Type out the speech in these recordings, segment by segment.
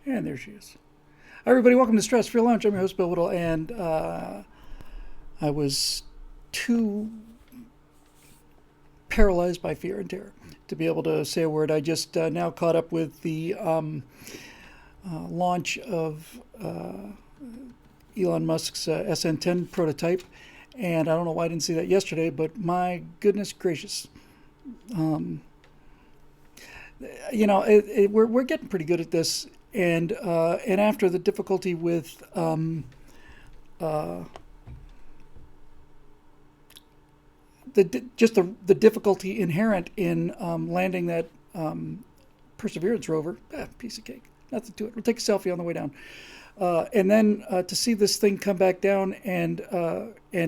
And there she is. Hi, everybody. Welcome to Stratosphere Lounge. I'm your host, Bill Whittle, and I was too paralyzed by fear and terror to be able to say a word. I just now caught up with the launch of Elon Musk's SN10 prototype, and I don't know why I didn't see that yesterday, but my goodness gracious. Um, we're getting pretty good at this, and after the difficulty with uh, the difficulty inherent in landing that Perseverance rover, piece of cake, nothing to it. We'll take a selfie on the way down, and then to see this thing come back down and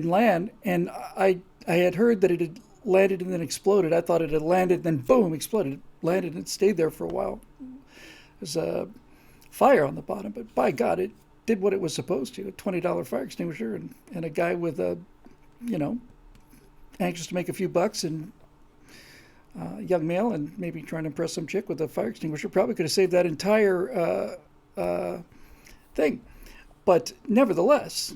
land, and I had heard that it had landed and then exploded. I thought it had landed, then boom, exploded. It landed and stayed there for a while. There's a fire on the bottom, but by God, it did what it was supposed to. A $20 fire extinguisher and a guy with a, you know, anxious to make a few bucks and young male and maybe trying to impress some chick with a fire extinguisher probably could have saved that entire thing. But nevertheless,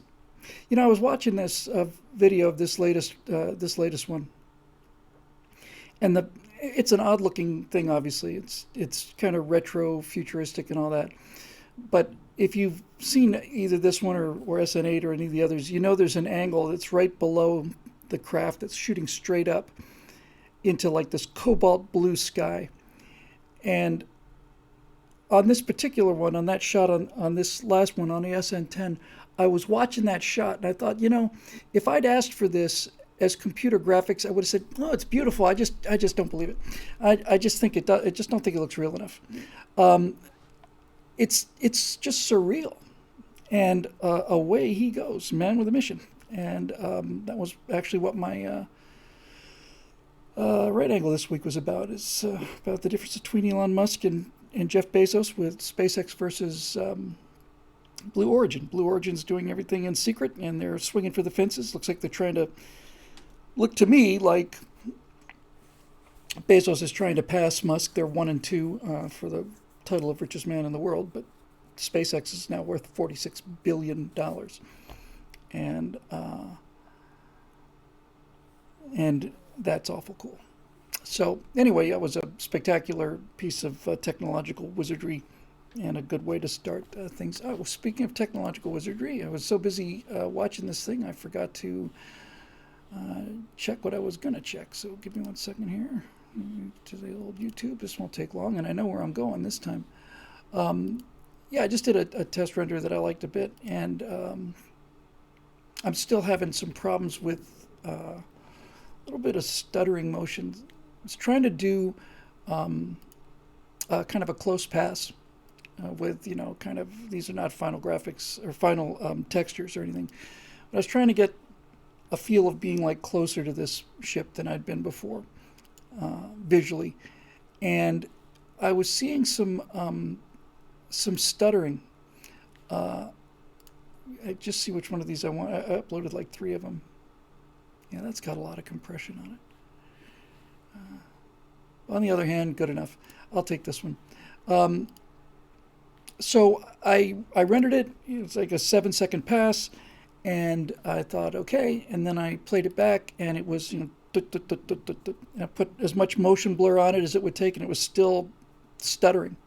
I was watching this video of this latest one, and it's an odd looking thing. Obviously, it's kind of retro futuristic and all that. But if you've seen either this one or SN8 or any of the others, there's an angle that's right below the craft that's shooting straight up into like this cobalt blue sky. And on this particular one, on that shot, on this last one, on the SN10, I was watching that shot and I thought, if I'd asked for this as computer graphics, I would have said, "No, it's beautiful. I just don't believe it. I just think it does. I just don't think it looks real enough." Um, it's just surreal, and away he goes, man with a mission. And that was actually what my right angle this week was about. Is about the difference between Elon Musk and Jeff Bezos with SpaceX versus Blue Origin. Blue Origin's doing everything in secret, and they're swinging for the fences. Looks like they're trying to look to me like Bezos is trying to pass Musk. They're 1 and 2 for the title of richest man in the world, but SpaceX is now worth $46 billion, and that's awful cool. So anyway, that was a spectacular piece of technological wizardry and a good way to start things. Oh, well, speaking of technological wizardry, I was so busy watching this thing, I forgot to check what I was going to check. So give me 1 second here. To the old YouTube. This won't take long, and I know where I'm going this time. Yeah, I just did a test render that I liked a bit, and I'm still having some problems with a little bit of stuttering motion. I was trying to do kind of a close pass with, kind of, these are not final graphics or final textures or anything, but I was trying to get a feel of being like closer to this ship than I'd been before. Visually, and I was seeing some stuttering. I just see which one of these I want. I uploaded like 3 of them. Yeah, that's got a lot of compression on it. On the other hand, good enough. I'll take this one. So I rendered it. It's like a 7-second pass, and I thought, okay, and then I played it back, and it was and I put as much motion blur on it as it would take, and it was still stuttering.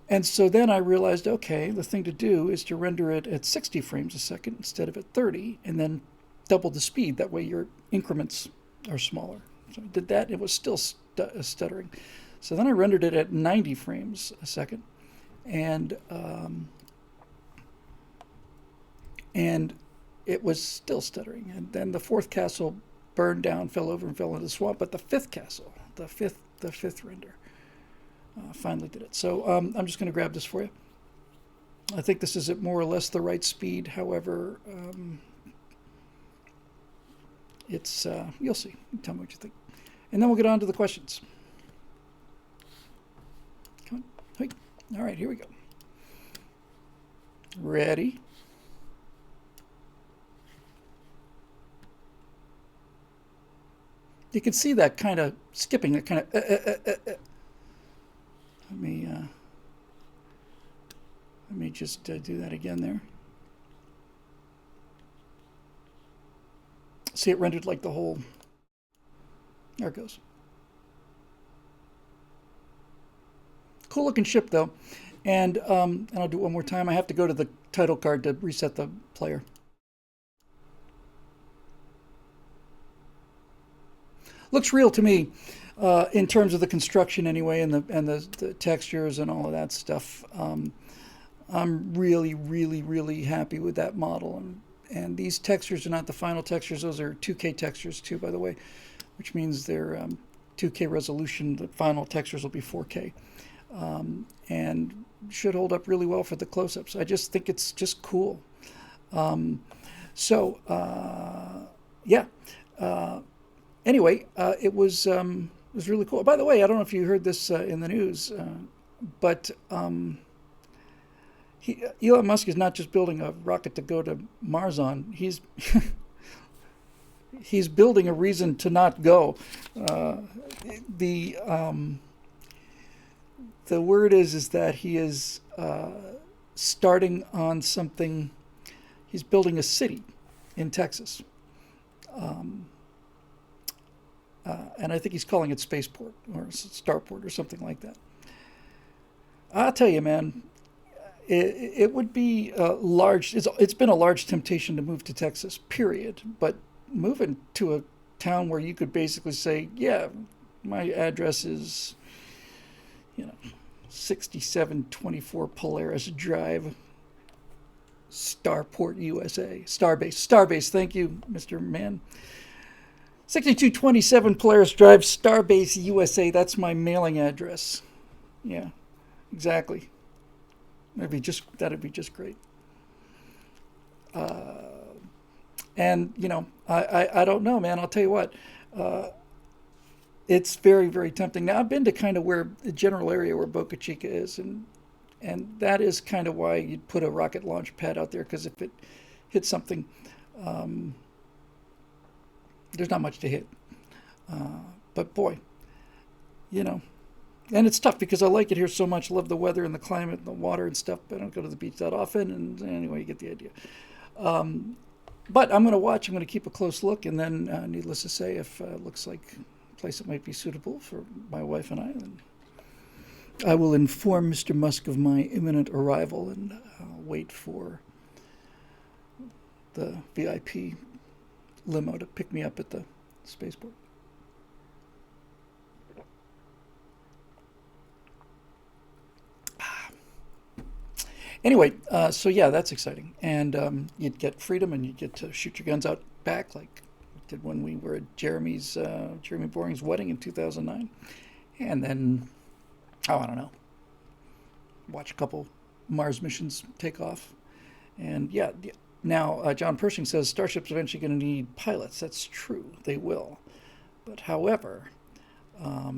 And so then I realized, okay, the thing to do is to render it at 60 frames a second instead of at 30, and then double the speed. That way your increments are smaller. So I did that. It was still stuttering. So then I rendered it at 90 frames a second, and it was still stuttering. And then the 4th castle burned down, fell over, and fell into the swamp. But the 5th castle, the fifth render, finally did it. So I'm just going to grab this for you. I think this is at more or less the right speed. However, it's you'll see. Tell me what you think, and then we'll get on to the questions. Come on. Hey. All right, here we go. Ready? You can see that kind of skipping, that kind of. Let me me just do that again there. See, it rendered like the whole. There it goes. Cool looking ship though, and I'll do it one more time. I have to go to the title card to reset the player. Looks real to me, in terms of the construction anyway, and the textures and all of that stuff. I'm really, really, really happy with that model. And these textures are not the final textures. Those are 2K textures too, by the way, which means they're 2K resolution. The final textures will be 4K. And should hold up really well for the close-ups. I just think it's just cool. Yeah. Anyway, it was really cool. By the way, I don't know if you heard this in the news, but Elon Musk is not just building a rocket to go to Mars on. He's he's building a reason to not go. The word is that he is starting on something. He's building a city in Texas. And I think he's calling it Spaceport or Starport or something like that. I'll tell you, man, it would be large. It's been a large temptation to move to Texas, period. But moving to a town where you could basically say, yeah, my address is, 6724 Polaris Drive, Starport, USA. Starbase. Thank you, Mr. Mann. 6227 Polaris Drive, Starbase, USA. That's my mailing address. Yeah, exactly. That'd be just great. And I don't know, man. I'll tell you what. It's very, very tempting. Now I've been to kind of where the general area where Boca Chica is, and that is kind of why you'd put a rocket launch pad out there, because if it hits something, there's not much to hit. But boy, and it's tough because I like it here so much. I love the weather and the climate and the water and stuff. But I don't go to the beach that often. And anyway, you get the idea. But I'm going to watch. I'm going to keep a close look. And then, needless to say, if it looks like a place that might be suitable for my wife and I, then I will inform Mr. Musk of my imminent arrival and wait for the VIP limo to pick me up at the spaceport. Anyway, so yeah, that's exciting. And you'd get freedom and you'd get to shoot your guns out back like we did when we were at Jeremy Boring's wedding in 2009. And then, I don't know, watch a couple Mars missions take off. And yeah, now John Pershing says Starship's eventually going to need pilots. That's true, they will. But however, I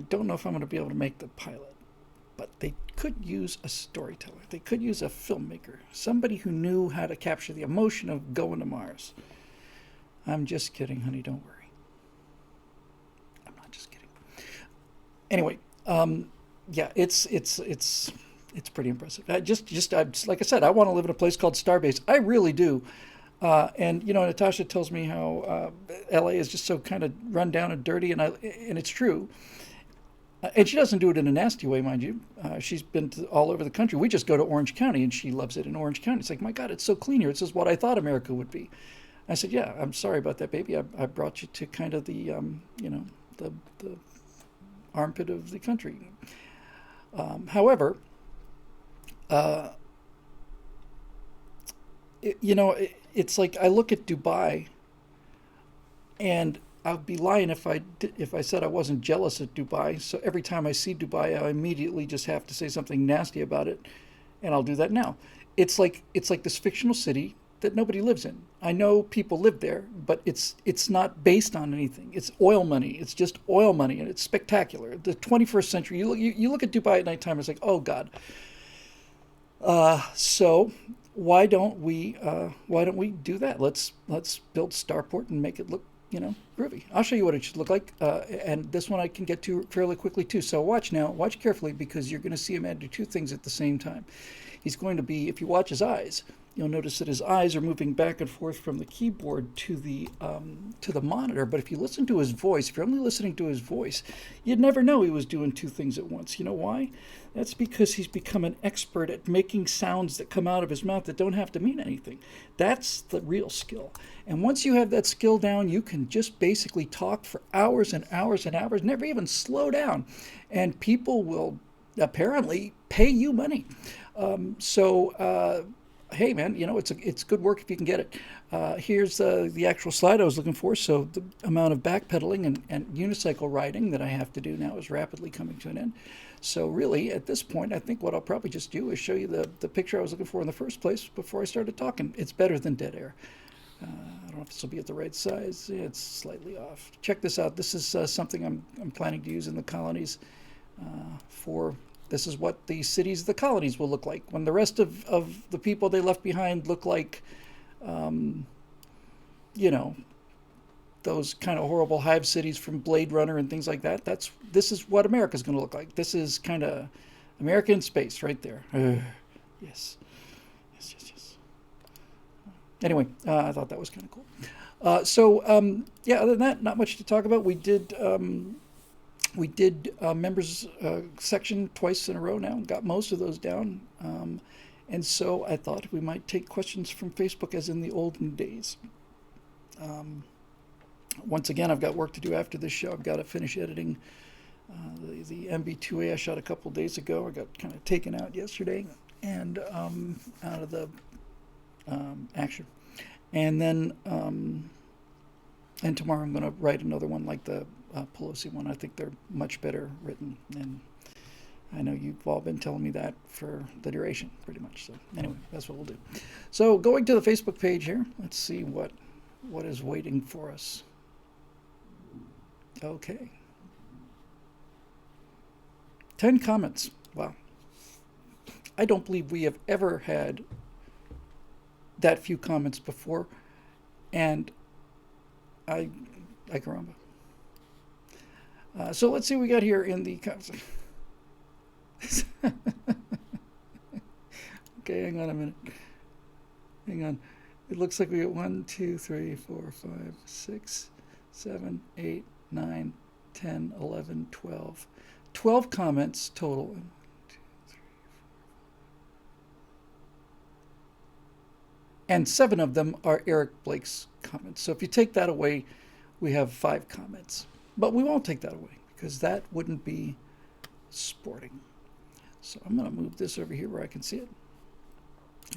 don't know if I'm going to be able to make the pilot. But they could use a storyteller. They could use a filmmaker. Somebody who knew how to capture the emotion of going to Mars. I'm just kidding, honey. Don't worry. I'm not just kidding. Anyway, yeah, it's pretty impressive. Just like I said, I want to live in a place called Starbase. I really do. And Natasha tells me how LA is just so kind of run down and dirty, and it's true. And she doesn't do it in a nasty way, mind you. She's been all over the country. We just go to Orange County, and she loves it in Orange County. It's like, my God, it's so clean here. This is what I thought America would be. I said, yeah, I'm sorry about that, baby. I brought you to kind of the armpit of the country. However, it's like I look at Dubai, and I'd be lying if I said I wasn't jealous of Dubai. So every time I see Dubai, I immediately just have to say something nasty about it, and I'll do that now. It's like this fictional city that nobody lives in. I know people live there, but it's not based on anything. It's oil money. It's just oil money, and it's spectacular. The 21st century. You look at Dubai at nighttime. It's like, oh God. So why don't we do that? Let's build Starport and make it look groovy. I'll show you what it should look like, and this one I can get to fairly quickly too. So watch carefully, because you're going to see him do two things at the same time. He's going to be, if you watch his eyes, you'll notice that his eyes are moving back and forth from the keyboard to the monitor. But if you listen to his voice, if you're only listening to his voice, you'd never know he was doing two things at once. You know why? That's because he's become an expert at making sounds that come out of his mouth that don't have to mean anything. That's the real skill. And once you have that skill down, you can just basically talk for hours and hours and hours, never even slow down. And people will apparently pay you money. Hey man, it's good work if you can get it. Here's the actual slide I was looking for. So the amount of backpedaling and unicycle riding that I have to do now is rapidly coming to an end. So really, at this point, I think what I'll probably just do is show you the picture I was looking for in the first place before I started talking. It's better than dead air. I don't know if this will be at the right size. It's slightly off. Check this out. This is something I'm planning to use in the colonies this is what the cities of the colonies will look like when the rest of the people they left behind look like, those kind of horrible hive cities from Blade Runner and things like that. This is what America's going to look like. This is kind of America in space right there. Yes. Anyway, I thought that was kind of cool. Other than that, not much to talk about. We did members section twice in a row now, got most of those down. And so I thought we might take questions from Facebook as in the olden days. Once again, I've got work to do after this show. I've got to finish editing the MB2A I shot a couple days ago. I got kind of taken out yesterday and out of the action. And then and tomorrow I'm going to write another one like the Pelosi one. I think they're much better written, and I know you've all been telling me that for the duration, pretty much. So anyway, that's what we'll do. So going to the Facebook page here, let's see what is waiting for us. Okay. 10 comments. Wow. I don't believe we have ever had that few comments before, and I caramba. So let's see what we got here in the okay, hang on a minute. Hang on. It looks like we got 1, 2, 3, 4, 5, 6, 7, 8, 9, 10, 11, 12. 12 comments total. 1, 2, 3, 4. And 7 of them are Eric Blake's comments. So if you take that away, we have 5 comments. But we won't take that away because that wouldn't be sporting. So I'm going to move this over here where I can see it.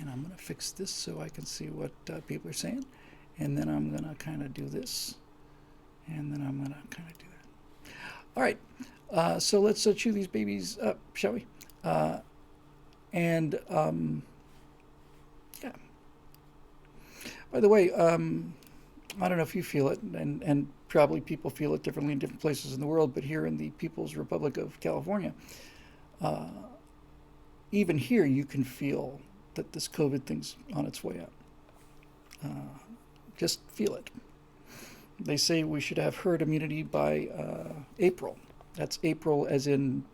And I'm going to fix this so I can see what people are saying. And then I'm going to kind of do this. And then I'm going to kind of do that. All right. So let's chew these babies up, shall we? Yeah. By the way, I don't know if you feel it, and probably people feel it differently in different places in the world, but here in the People's Republic of California, even here you can feel that this COVID thing's on its way out. Just feel it. They say we should have herd immunity by April. That's April as in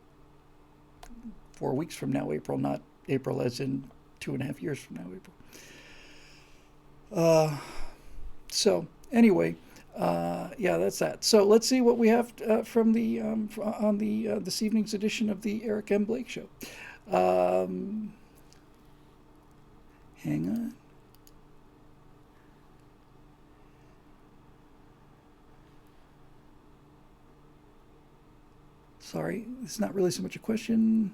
4 weeks from now, April, not April as in 2.5 years from now, April. So anyway, yeah, that's that. So let's see what we have from the on the this evening's edition of the Eric M. Blake Show. Hang on. Sorry, it's not really so much a question.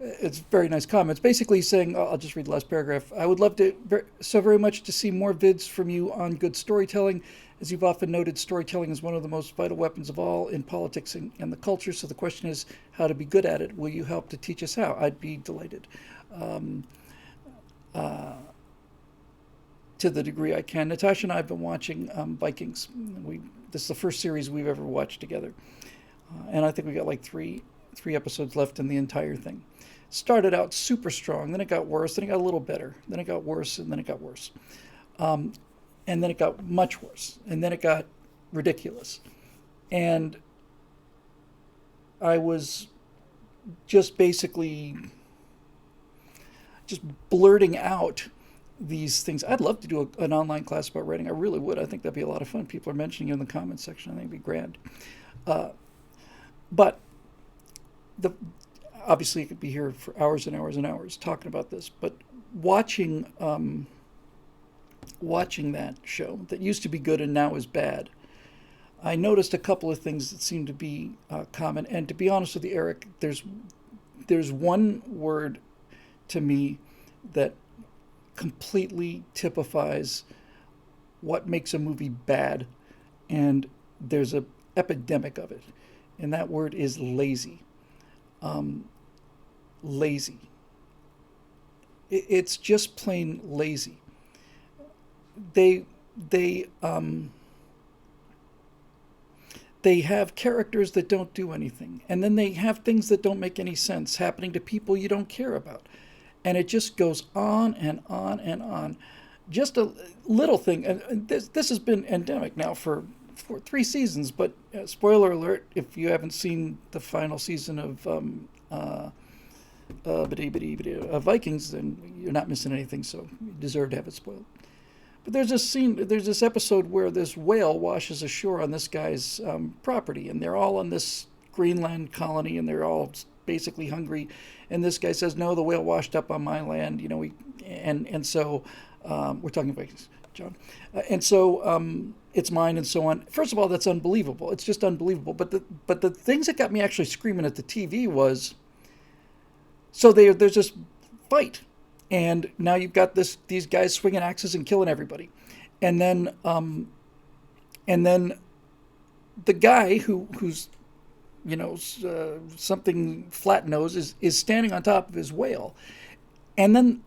It's very nice comments. Basically saying, I'll just read the last paragraph. I would love to so very much to see more vids from you on good storytelling. As you've often noted, storytelling is one of the most vital weapons of all in politics and the culture. So the question is how to be good at it. Will you help to teach us how? I'd be delighted. To the degree I can. Natasha and I have been watching Vikings. This is the first series we've ever watched together. And I think we got like three episodes left in the entire thing. Started out super strong, then it got worse, then it got a little better, then it got worse, and then it got worse. And and then it got much worse, and then it got ridiculous, and I was just basically just blurting out these things. I'd love to do an online class about writing. I really would. I think that'd be a lot of fun. People are mentioning it in the comments section. I think it'd be grand. But the obviously, it could be here for hours and hours and hours talking about this. But watching that show that used to be good and now is bad, I noticed a couple of things that seem to be common. And to be honest with you, Eric, there's one word to me that completely typifies what makes a movie bad, and there's an epidemic of it, and that word is lazy. Lazy. It's just plain lazy. They have characters that don't do anything, and then they have things that don't make any sense happening to people you don't care about, and it just goes on and on and on. Just a little thing, and this has been endemic now for 3 seasons. But spoiler alert: if you haven't seen the final season of Vikings, then you're not missing anything. So you deserve to have it spoiled. But there's this episode where this whale washes ashore on this guy's property, and they're all on this Greenland colony, and they're all basically hungry. And this guy says, "No, the whale washed up on my land." So we're talking Vikings, John, and so it's mine, and so on. First of all, that's unbelievable. It's just unbelievable. But the things that got me actually screaming at the TV was, so there's this fight. And now you've got these guys swinging axes and killing everybody, and then the guy who's something flat nose is standing on top of his whale, and then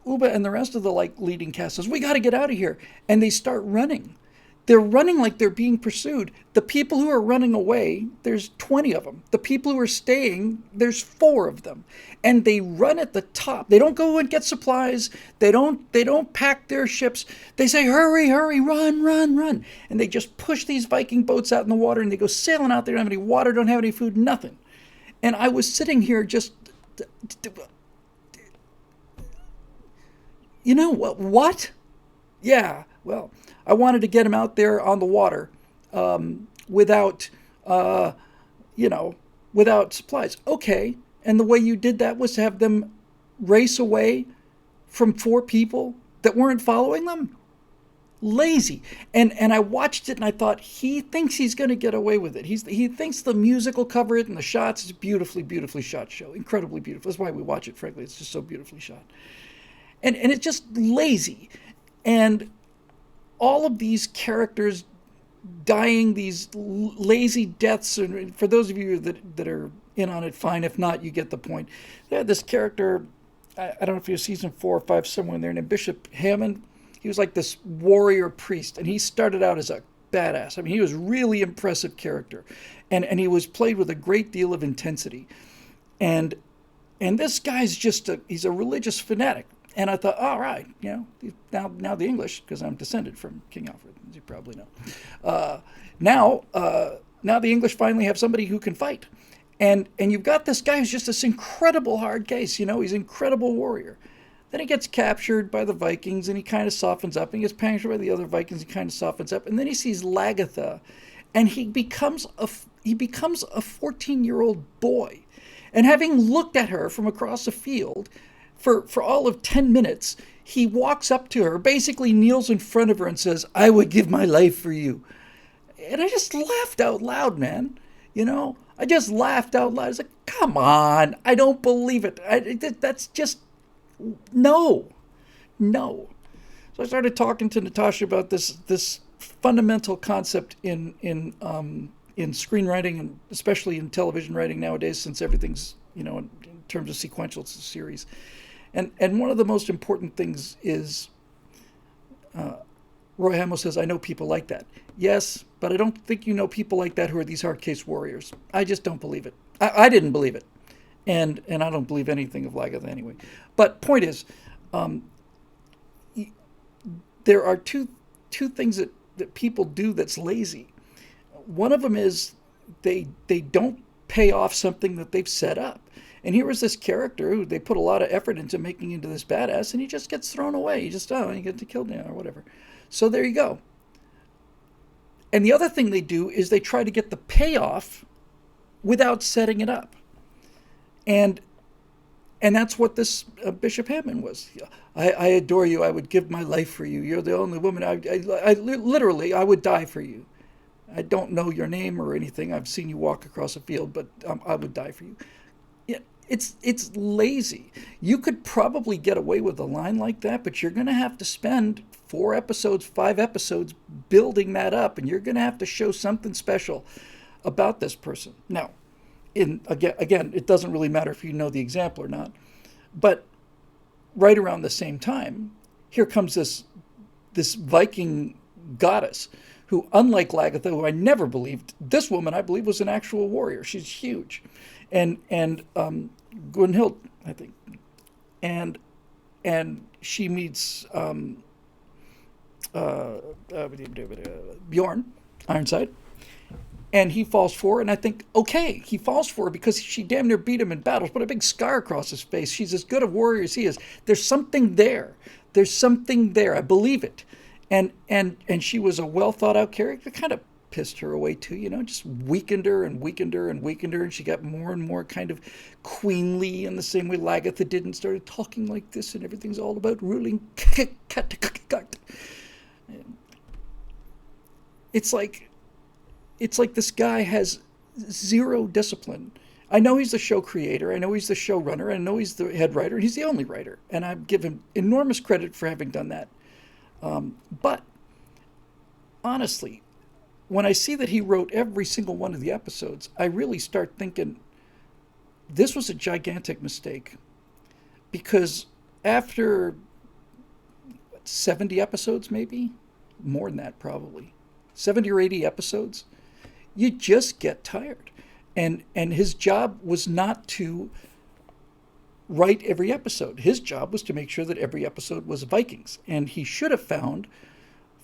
Uba and the rest of the leading cast says, "We got to get out of here," and they start running. They're running like they're being pursued. The people who are running away, there's 20 of them. The people who are staying, there's 4 of them. And they run at the top. They don't go and get supplies. They don't pack their ships. They say, "Hurry, hurry, run, run, run." And they just push these Viking boats out in the water, and they go sailing out there. Don't have any water, don't have any food, nothing. And I was sitting here just, what? Yeah, well, I wanted to get him out there on the water without supplies. Okay, and the way you did that was to have them race away from 4 people that weren't following them? Lazy. And I watched it and I thought, he thinks he's going to get away with it. He thinks the music will cover it and the shots. It's a beautifully, beautifully shot show. Incredibly beautiful. That's why we watch it, frankly. It's just so beautifully shot. And it's just lazy. And all of these characters dying these lazy deaths, and for those of you that are in on it, fine. If not, you get the point. They had this character, I don't know if he was season 4 or 5, somewhere in there, named Bishop Hammond. He was like this warrior priest, and he started out as a badass. I mean, he was a really impressive character, and he was played with a great deal of intensity. And this guy's he's a religious fanatic. And I thought, all right, now the English, because I'm descended from King Alfred, as you probably know. Now the English finally have somebody who can fight. And you've got this guy who's just this incredible hard case, he's an incredible warrior. Then he gets captured by the Vikings, and he kind of softens up. And he gets captured by the other Vikings, he kind of softens up. And then he sees Lagatha, and he becomes a 14-year-old boy. And having looked at her from across the field for all of 10 minutes, he walks up to her, basically kneels in front of her and says, "I would give my life for you." And I just laughed out loud, man. I just laughed out loud. I was like, come on, I don't believe it. That's just, no. So I started talking to Natasha about this fundamental concept in screenwriting, and especially in television writing nowadays, since everything's, in terms of sequential series. And one of the most important things is, Roy Hamill says, "I know people like that." Yes, but I don't think you know people like that who are these hard case warriors. I just don't believe it. I didn't believe it. And I don't believe anything of Lagatha anyway. But point is, there are two two things that people do that's lazy. One of them is they don't pay off something that they've set up. And here was this character who they put a lot of effort into making into this badass, and he just gets thrown away. You just, oh, you get to kill now or whatever. So there you go. And the other thing they do is they try to get the payoff without setting it up. And that's what this Bishop Hammond was. I adore you. I would give my life for you. You're the only woman. I literally, I would die for you. I don't know your name or anything. I've seen you walk across a field, but I would die for you. Yeah, it's lazy. You could probably get away with a line like that, but you're going to have to spend 4 episodes, 5 episodes building that up, and you're going to have to show something special about this person. Now, again, it doesn't really matter if you know the example or not, but right around the same time, here comes this Viking goddess who, unlike Lagatha, who I never believed, this woman I believe was an actual warrior. She's huge, and Gunhild, I think, and she meets Bjorn Ironside. And he falls for her, and I think, okay, he falls for her because she damn near beat him in battles, put a big scar across his face. She's as good a warrior as he is. There's something there. There's something there. I believe it. And she was a well thought out character. It kind of pissed her away too, just weakened her and weakened her and weakened her, and she got more and more kind of queenly in the same way Lagatha did, and started talking like this, and everything's all about ruling. It's like this guy has zero discipline. I know he's the show creator. I know he's the showrunner. I know he's the head writer. He's the only writer. And I give him enormous credit for having done that. But honestly, when I see that he wrote every single one of the episodes, I really start thinking this was a gigantic mistake. Because after 70 episodes, maybe? More than that, probably. 70 or 80 episodes, you just get tired. And his job was not to write every episode. His job was to make sure that every episode was Vikings. And he should have found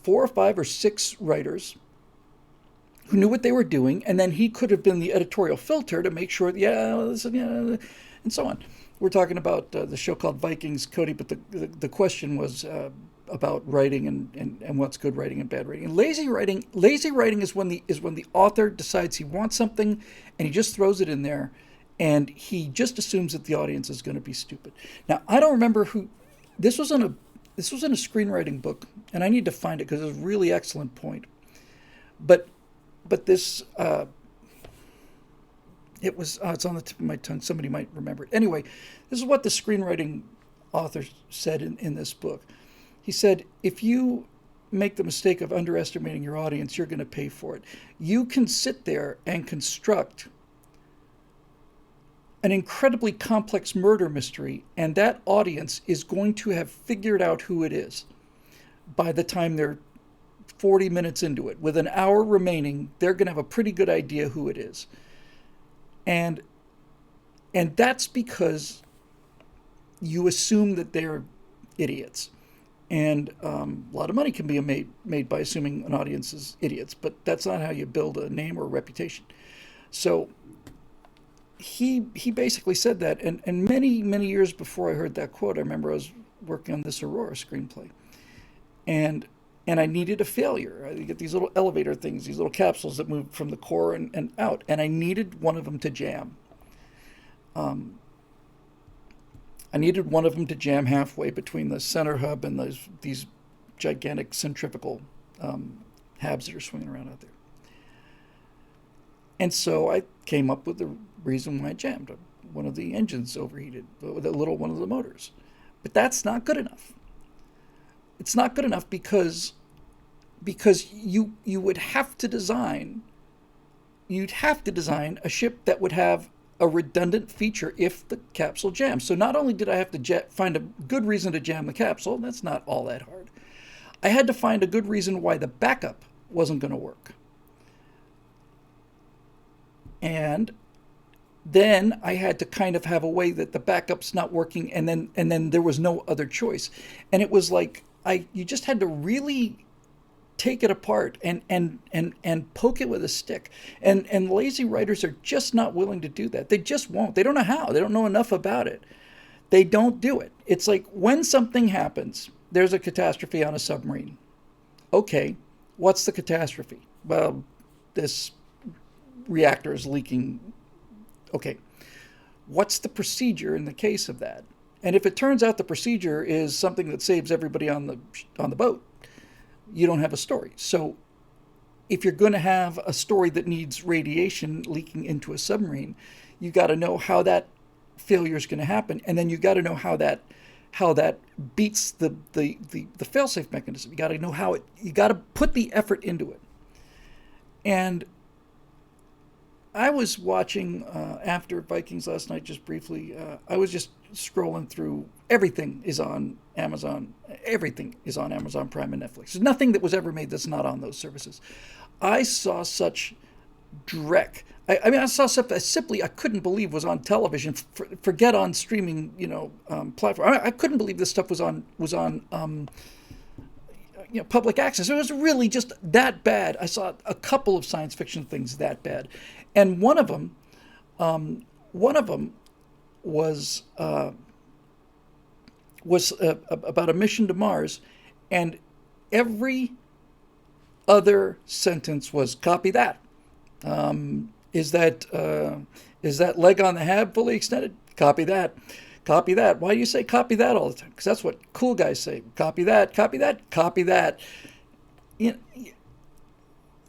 4 or 5 or 6 writers who knew what they were doing, and then he could have been the editorial filter to make sure, and so on. We're talking about the show called Vikings, Cody, but the question was about writing and what's good writing and bad writing. And lazy writing is when the author decides he wants something and he just throws it in there, and he just assumes that the audience is going to be stupid. Now, I don't remember who this was in a screenwriting book, and I need to find it because it's a really excellent point. But this it's on the tip of my tongue. Somebody might remember it. Anyway, this is what the screenwriting author said in this book. He said, if you make the mistake of underestimating your audience, you're going to pay for it. You can sit there and construct an incredibly complex murder mystery, and that audience is going to have figured out who it is by the time they're 40 minutes into it. With an hour remaining, they're going to have a pretty good idea who it is. And that's because you assume that they're idiots. And a lot of money can be made by assuming an audience is idiots, but that's not how you build a name or a reputation. So he basically said that, and many, many years before I heard that quote, I remember I was working on this Aurora screenplay, and I needed a failure. I get these little elevator things, these little capsules that move from the core and out, and I needed one of them to jam. I needed one of them to jam halfway between the center hub and these gigantic centrifugal habs that are swinging around out there. And so I came up with the reason why it jammed. One of the engines overheated, one of the motors. But that's not good enough. It's not good enough because you would have to design a ship that would have a redundant feature if the capsule jams. So not only did I have to find a good reason to jam the capsule, that's not all that hard. I had to find a good reason why the backup wasn't going to work. And then I had to kind of have a way that the backup's not working, and then there was no other choice. And it was like you just had to really take it apart and poke it with a stick. And lazy writers are just not willing to do that. They just won't. They don't know how. They don't know enough about it. They don't do it. It's like when something happens, there's a catastrophe on a submarine. Okay, what's the catastrophe? Well, this reactor is leaking. Okay, what's the procedure in the case of that? And if it turns out the procedure is something that saves everybody on the boat, you don't have a story. So if you're going to have a story that needs radiation leaking into a submarine, you got to know how that failure is going to happen, and then you got to know how that beats the failsafe mechanism. You got to know how it. You got to put the effort into it. And I was watching after Vikings last night, just briefly. I was just scrolling through. Everything is on Amazon. Everything is on Amazon Prime and Netflix. There's nothing that was ever made that's not on those services. I saw such dreck. I mean, I saw stuff that simply I couldn't believe was on television. Forget on streaming, platform. I couldn't believe this stuff was on public access. It was really just that bad. I saw a couple of science fiction things that bad, and one of them was about a mission to Mars, and every other sentence was copy that. Is that leg on the hab fully extended? Copy that. Copy that. Why do you say copy that all the time? Because that's what cool guys say. Copy that. Copy that. Copy that.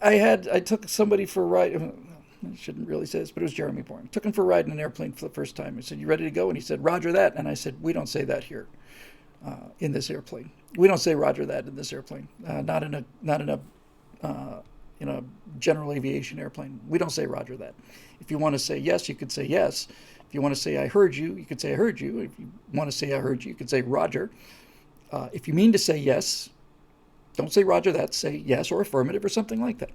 I took somebody for a ride. I shouldn't really say this, but it was Jeremy Bourne. Took him for a ride in an airplane for the first time. I said, "You ready to go?" And he said, "Roger that." And I said, "We don't say that here in this airplane. We don't say Roger that in this airplane. Not in a general aviation airplane. We don't say Roger that. If you want to say yes, you could say yes. If you want to say I heard you, you could say I heard you. If you want to say I heard you, you could say Roger. If you mean to say yes, don't say Roger that. Say yes or affirmative or something like that."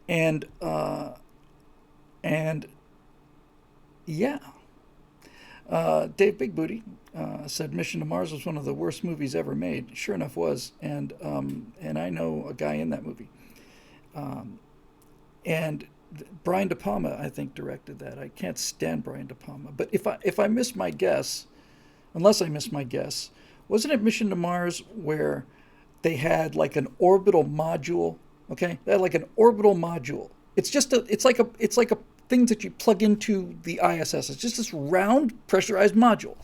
And yeah. Dave Big Booty said Mission to Mars was one of the worst movies ever made. Sure enough was, and I know a guy in that movie. And Brian De Palma, I think, directed that. I can't stand Brian De Palma, but if I miss my guess, unless I miss my guess, wasn't it Mission to Mars where they had like an orbital module? Okay, they had like an orbital module. It's like a things that you plug into the ISS. It's just this round pressurized module,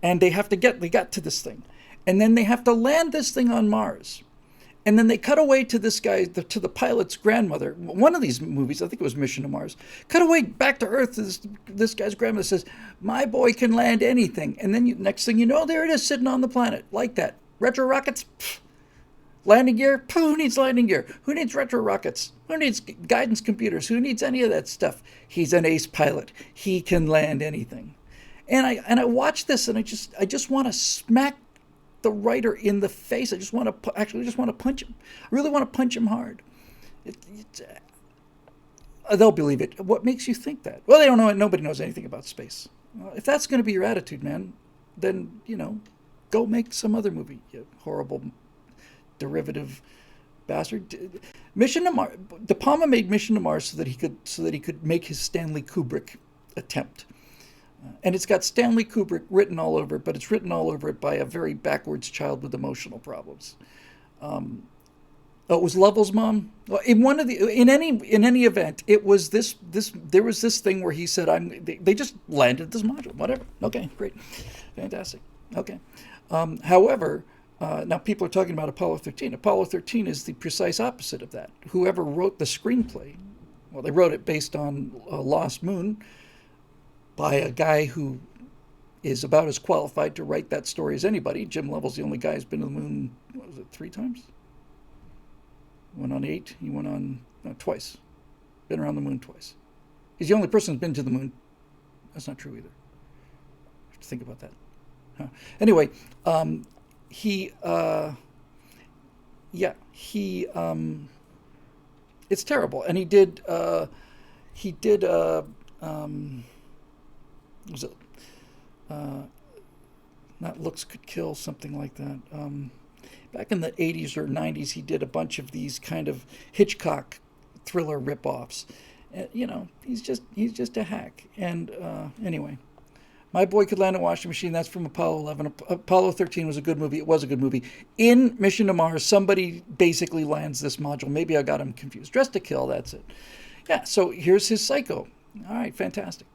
and they got to this thing, and then they have to land this thing on Mars, and then they cut away to this guy, to the pilot's grandmother. One of these movies, I think it was Mission to Mars, cut away back to Earth. This guy's grandmother says, "My boy can land anything," and then next thing you know, there it is sitting on the planet like that. Retro rockets. Pff. Landing gear? Who needs landing gear? Who needs retro rockets? Who needs guidance computers? Who needs any of that stuff? He's an ace pilot. He can land anything. And I watch this and I just want to smack the writer in the face. I just want to punch him. I really want to punch him hard. They'll believe it. What makes you think that? Well, they don't know. Nobody knows anything about space. Well, if that's going to be your attitude, man, then go make some other movie. You horrible derivative bastard. Mission to Mars. De Palma made Mission to Mars so that he could make his Stanley Kubrick attempt, and it's got Stanley Kubrick written all over it, but it's written all over it by a very backwards child with emotional problems. It was Lovell's mom. In any event, it was this. There was this thing where he said, They just landed this module. Whatever. Okay, great, fantastic. Okay. However. Now people are talking about Apollo 13. Apollo 13 is the precise opposite of that. Whoever wrote the screenplay, well, they wrote it based on Lost Moon by a guy who is about as qualified to write that story as anybody. Jim Lovell's the only guy who's been to the moon, 3 times? Went on 8. He went on twice. Been around the moon twice. He's the only person who's been to the moon. That's not true either. I have to think about that. Huh. Anyway, it's terrible. And he did, was it, not Looks Could Kill, something like that. back in the 80s or 90s, he did a bunch of these kind of Hitchcock thriller ripoffs. You know, he's just a hack. And anyway, My Boy Could Land a Washing Machine. That's from Apollo 11. Apollo 13 was a good movie. It was a good movie. In Mission to Mars, somebody basically lands this module. Maybe I got him confused. Dressed to Kill. That's it. Yeah. So here's his Psycho. All right. Fantastic.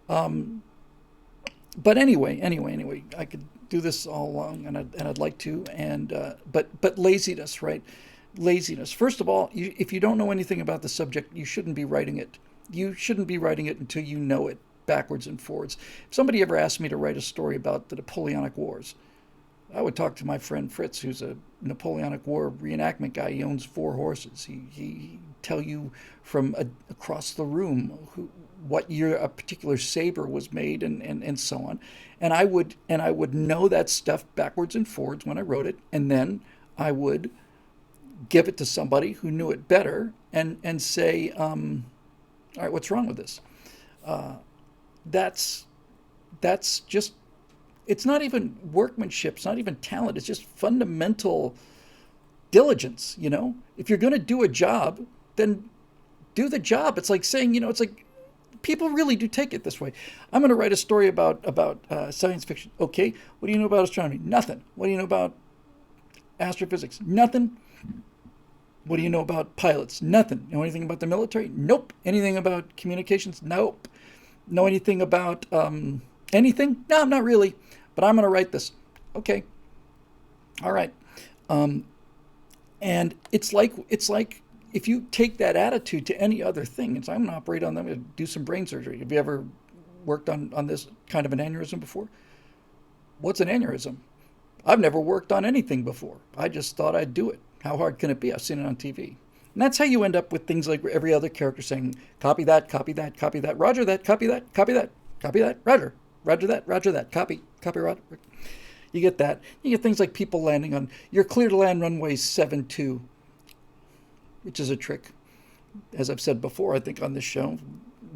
But anyway, I could do this all along, and I'd like to. And but laziness, right? Laziness. First of all, if you don't know anything about the subject, you shouldn't be writing it. You shouldn't be writing it until you know it backwards and forwards. If somebody ever asked me to write a story about the Napoleonic Wars, I would talk to my friend Fritz, who's a Napoleonic War reenactment guy. He owns 4 horses. He tell you from across the room what year a particular saber was made and so on. And I would know that stuff backwards and forwards when I wrote it, and then I would give it to somebody who knew it better and say, all right, what's wrong with this? That's just, it's not even workmanship. It's not even talent. It's just fundamental diligence, you know? If you're going to do a job, then do the job. It's like saying, you know, it's like people really do take it this way. I'm going to write a story about science fiction. Okay, what do you know about astronomy? Nothing. What do you know about astrophysics? Nothing. What do you know about pilots? Nothing. Know anything about the military? Nope. Anything about communications? Nope. Know anything about anything? No, not really. But I'm going to write this. Okay. All right. And it's like if you take that attitude to any other thing, it's I'm going to operate on them and do some brain surgery. Have you ever worked on this kind of an aneurysm before? What's an aneurysm? I've never worked on anything before. I just thought I'd do it. How hard can it be? I've seen it on TV. And that's how you end up with things like every other character saying, copy that, copy that, copy that, roger that, copy that, copy that, copy that, roger that, copy, roger. You get that. You get things like people landing on, you're clear to land runway 72, which is a trick. As I've said before, I think on this show,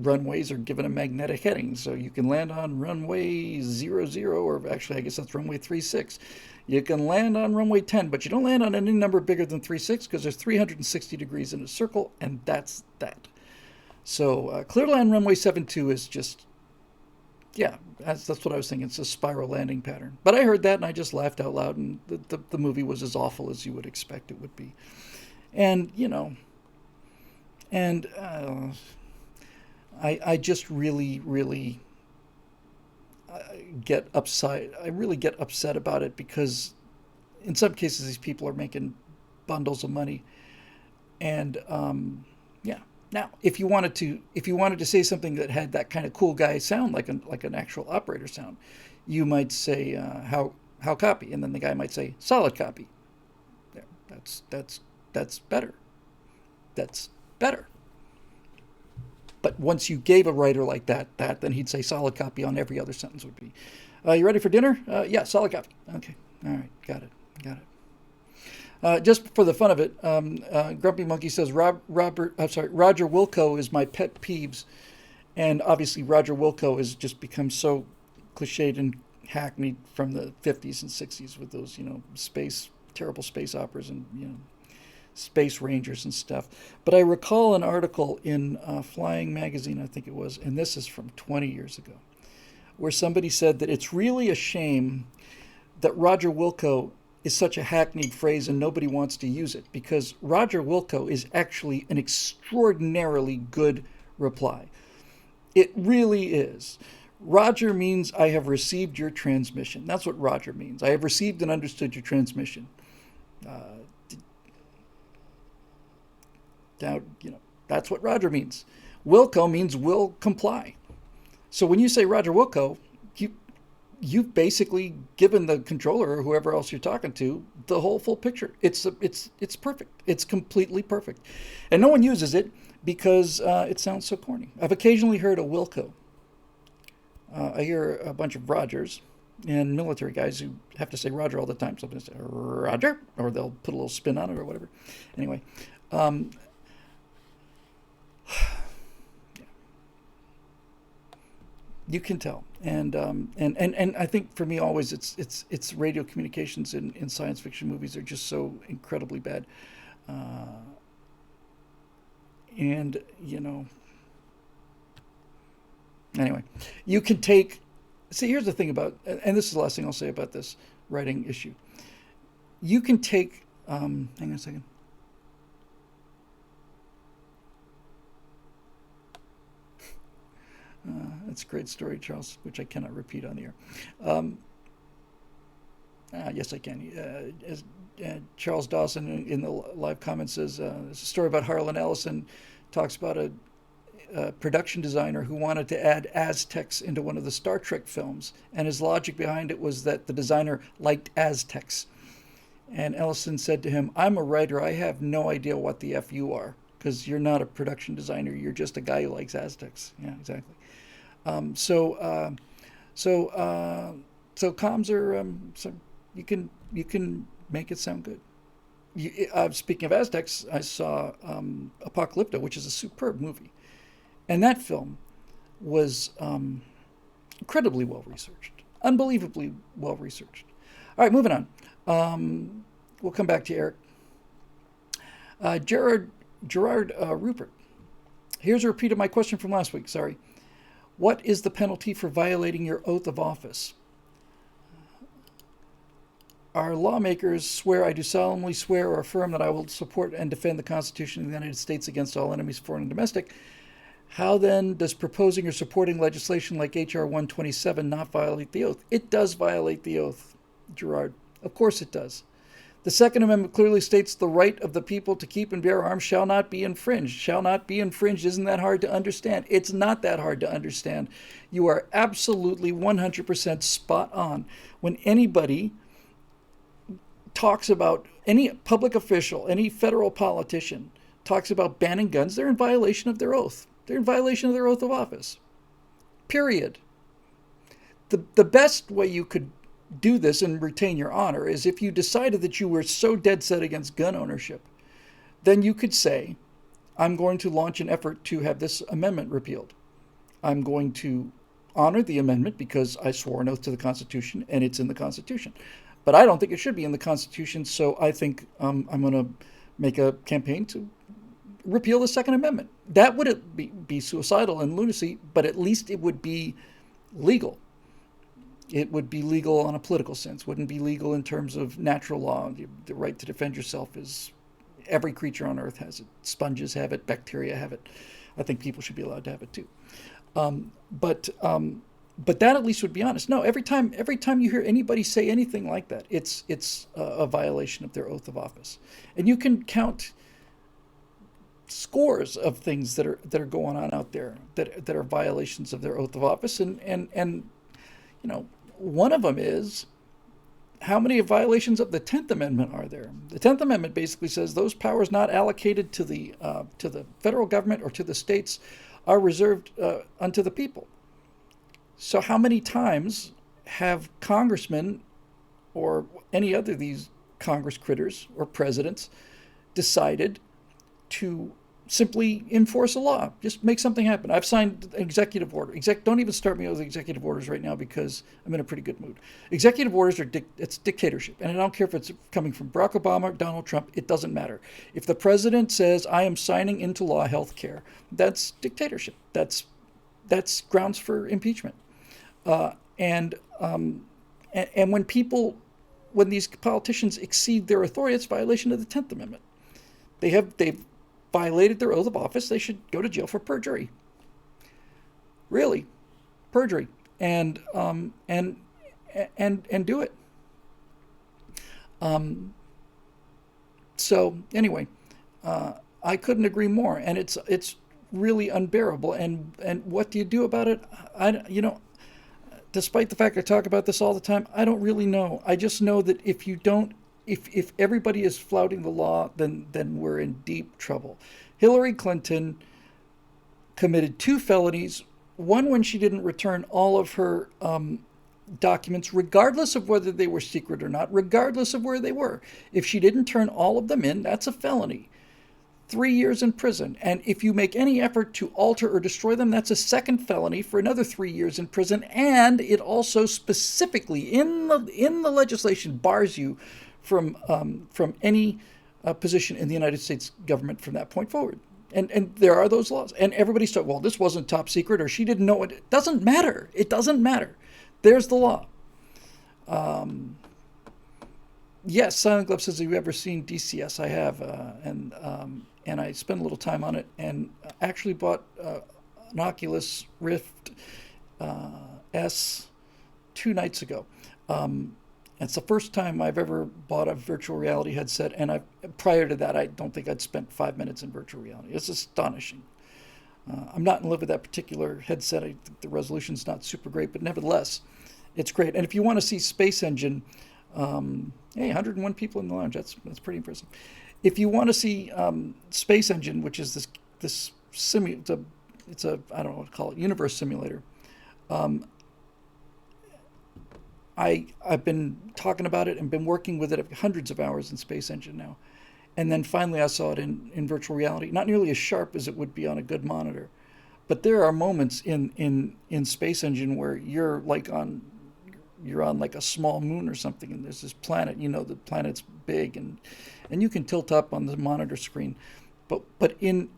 runways are given a magnetic heading, so you can land on runway 00, or actually I guess that's runway 36. You can land on runway 10, but you don't land on any number bigger than 36 because there's 360 degrees in a circle, and that's that. So clear to land runway 72 is just, yeah, that's what I was thinking. It's a spiral landing pattern. But I heard that and I just laughed out loud, and the movie was as awful as you would expect it would be. And, you know, and I just really get upset. I really get upset about it because in some cases these people are making bundles of money. And yeah. Now, if you wanted to say something that had that kind of cool guy sound, like an actual operator sound, you might say how copy, and then the guy might say solid copy. There, that's better. That's better. But once you gave a writer like that, then he'd say solid copy on every other sentence would be. You ready for dinner? Yeah, solid copy. Okay. All right. Got it. Just for the fun of it, Grumpy Monkey says Roger Wilco is my pet peeves. And obviously Roger Wilco has just become so cliched and hackneyed from the 50s and 60s with those, you know, terrible space operas and, you know, Space Rangers and stuff. But I recall an article in Flying Magazine, I think it was, and this is from 20 years ago, where somebody said that it's really a shame that Roger Wilco is such a hackneyed phrase and nobody wants to use it, because Roger Wilco is actually an extraordinarily good reply. It really is. Roger means I have received your transmission. That's what Roger means. I have received and understood your transmission. Now, you know, that's what Roger means. Wilco means will comply. So when you say Roger Wilco, you've basically given the controller or whoever else you're talking to the whole full picture. It's perfect. It's completely perfect. And no one uses it because it sounds so corny. I've occasionally heard a Wilco. I hear a bunch of Rogers and military guys who have to say Roger all the time. So they'll say Roger, or they'll put a little spin on it or whatever. Anyway, You can tell, and I think for me always it's radio communications in science fiction movies are just so incredibly bad, and anyway, you can take. See, here's the thing about, and this is the last thing I'll say about this writing issue. You can take. Hang on a second. That's a great story, Charles, which I cannot repeat on the air. Um, yes, I can. As Charles Dawson in the live comments says, there's a story about Harlan Ellison, talks about a production designer who wanted to add Aztecs into one of the Star Trek films, and his logic behind it was that the designer liked Aztecs. And Ellison said to him, "I'm a writer. I have no idea what the F you are, because you're not a production designer. You're just a guy who likes Aztecs." Yeah, exactly. Um, so, uh, so, uh, so comms are so you can make it sound good. Speaking of Aztecs, I saw Apocalypto, which is a superb movie, and that film was incredibly well researched, unbelievably well researched. All right, moving on. We'll come back to Eric. Gerard Rupert. Here's a repeat of my question from last week. Sorry. What is the penalty for violating your oath of office? Our lawmakers swear, "I do solemnly swear or affirm that I will support and defend the Constitution of the United States against all enemies, foreign and domestic." How then does proposing or supporting legislation like H.R. 127 not violate the oath? It does violate the oath, Gerard. Of course it does. The Second Amendment clearly states the right of the people to keep and bear arms shall not be infringed. Shall not be infringed. Isn't that hard to understand? It's not that hard to understand. You are absolutely 100% spot on. When anybody talks about, any public official, any federal politician talks about banning guns, they're in violation of their oath. They're in violation of their oath of office. Period. The best way you could do this and retain your honor is if you decided that you were so dead set against gun ownership, then you could say, "I'm going to launch an effort to have this amendment repealed. I'm going to honor the amendment because I swore an oath to the Constitution and it's in the Constitution. But I don't think it should be in the Constitution, so I think I'm going to make a campaign to repeal the Second Amendment." That would be suicidal and lunacy, but at least it would be legal. It would be legal on a political sense. Wouldn't be legal in terms of natural law. The right to defend yourself is, every creature on earth has it. Sponges have it. Bacteria have it. I think people should be allowed to have it too. But that at least would be honest. No, every time you hear anybody say anything like that, it's a violation of their oath of office. And you can count scores of things that are going on out there that are violations of their oath of office, and one of them is, how many violations of the 10th Amendment are there? The 10th Amendment basically says those powers not allocated to the federal government or to the states are reserved unto the people. So how many times have congressmen or any other of these Congress critters or presidents decided to simply enforce a law, just make something happen? I've signed an executive order. Don't even start me with executive orders right now because I'm in a pretty good mood. Executive orders it's dictatorship, and I don't care if it's coming from Barack Obama or Donald Trump. It doesn't matter. If the president says, "I am signing into law health care," that's dictatorship. That's grounds for impeachment. Uh, and um, and when these politicians exceed their authority, it's violation of the 10th Amendment. They've violated their oath of office. They should go to jail for perjury. Really, perjury, and do it. Um, so anyway, I couldn't agree more, and it's really unbearable. And what do you do about it? Despite the fact I talk about this all the time, I don't really know. I just know that if everybody is flouting the law, then we're in deep trouble. Hillary Clinton committed 2 felonies, one when she didn't return all of her documents, regardless of whether they were secret or not, regardless of where they were. If she didn't turn all of them in, that's a felony. 3 years in prison. And if you make any effort to alter or destroy them, that's a second felony for another 3 years in prison. And it also specifically in the legislation bars you from any position in the United States government from that point forward. And there are those laws. And everybody's talking, well, this wasn't top secret or she didn't know it. It doesn't matter. It doesn't matter. There's the law. Yes, Silent Glove says, have you ever seen DCS? I have, and I spent a little time on it, and actually bought an Oculus Rift S 2 nights ago. It's the first time I've ever bought a virtual reality headset, and prior to that, I don't think I'd spent 5 minutes in virtual reality. It's astonishing. I'm not in love with that particular headset. I think the resolution's not super great, but nevertheless, it's great. And if you want to see Space Engine, hey, 101 people in the lounge. That's pretty impressive. If you want to see Space Engine, which is this it's a I don't know what to call it, universe simulator. I've been talking about it and been working with it hundreds of hours in Space Engine now. And then finally I saw it in virtual reality. Not nearly as sharp as it would be on a good monitor. But there are moments in Space Engine where you're on like a small moon or something, and there's this planet, the planet's big, and you can tilt up on the monitor screen. But in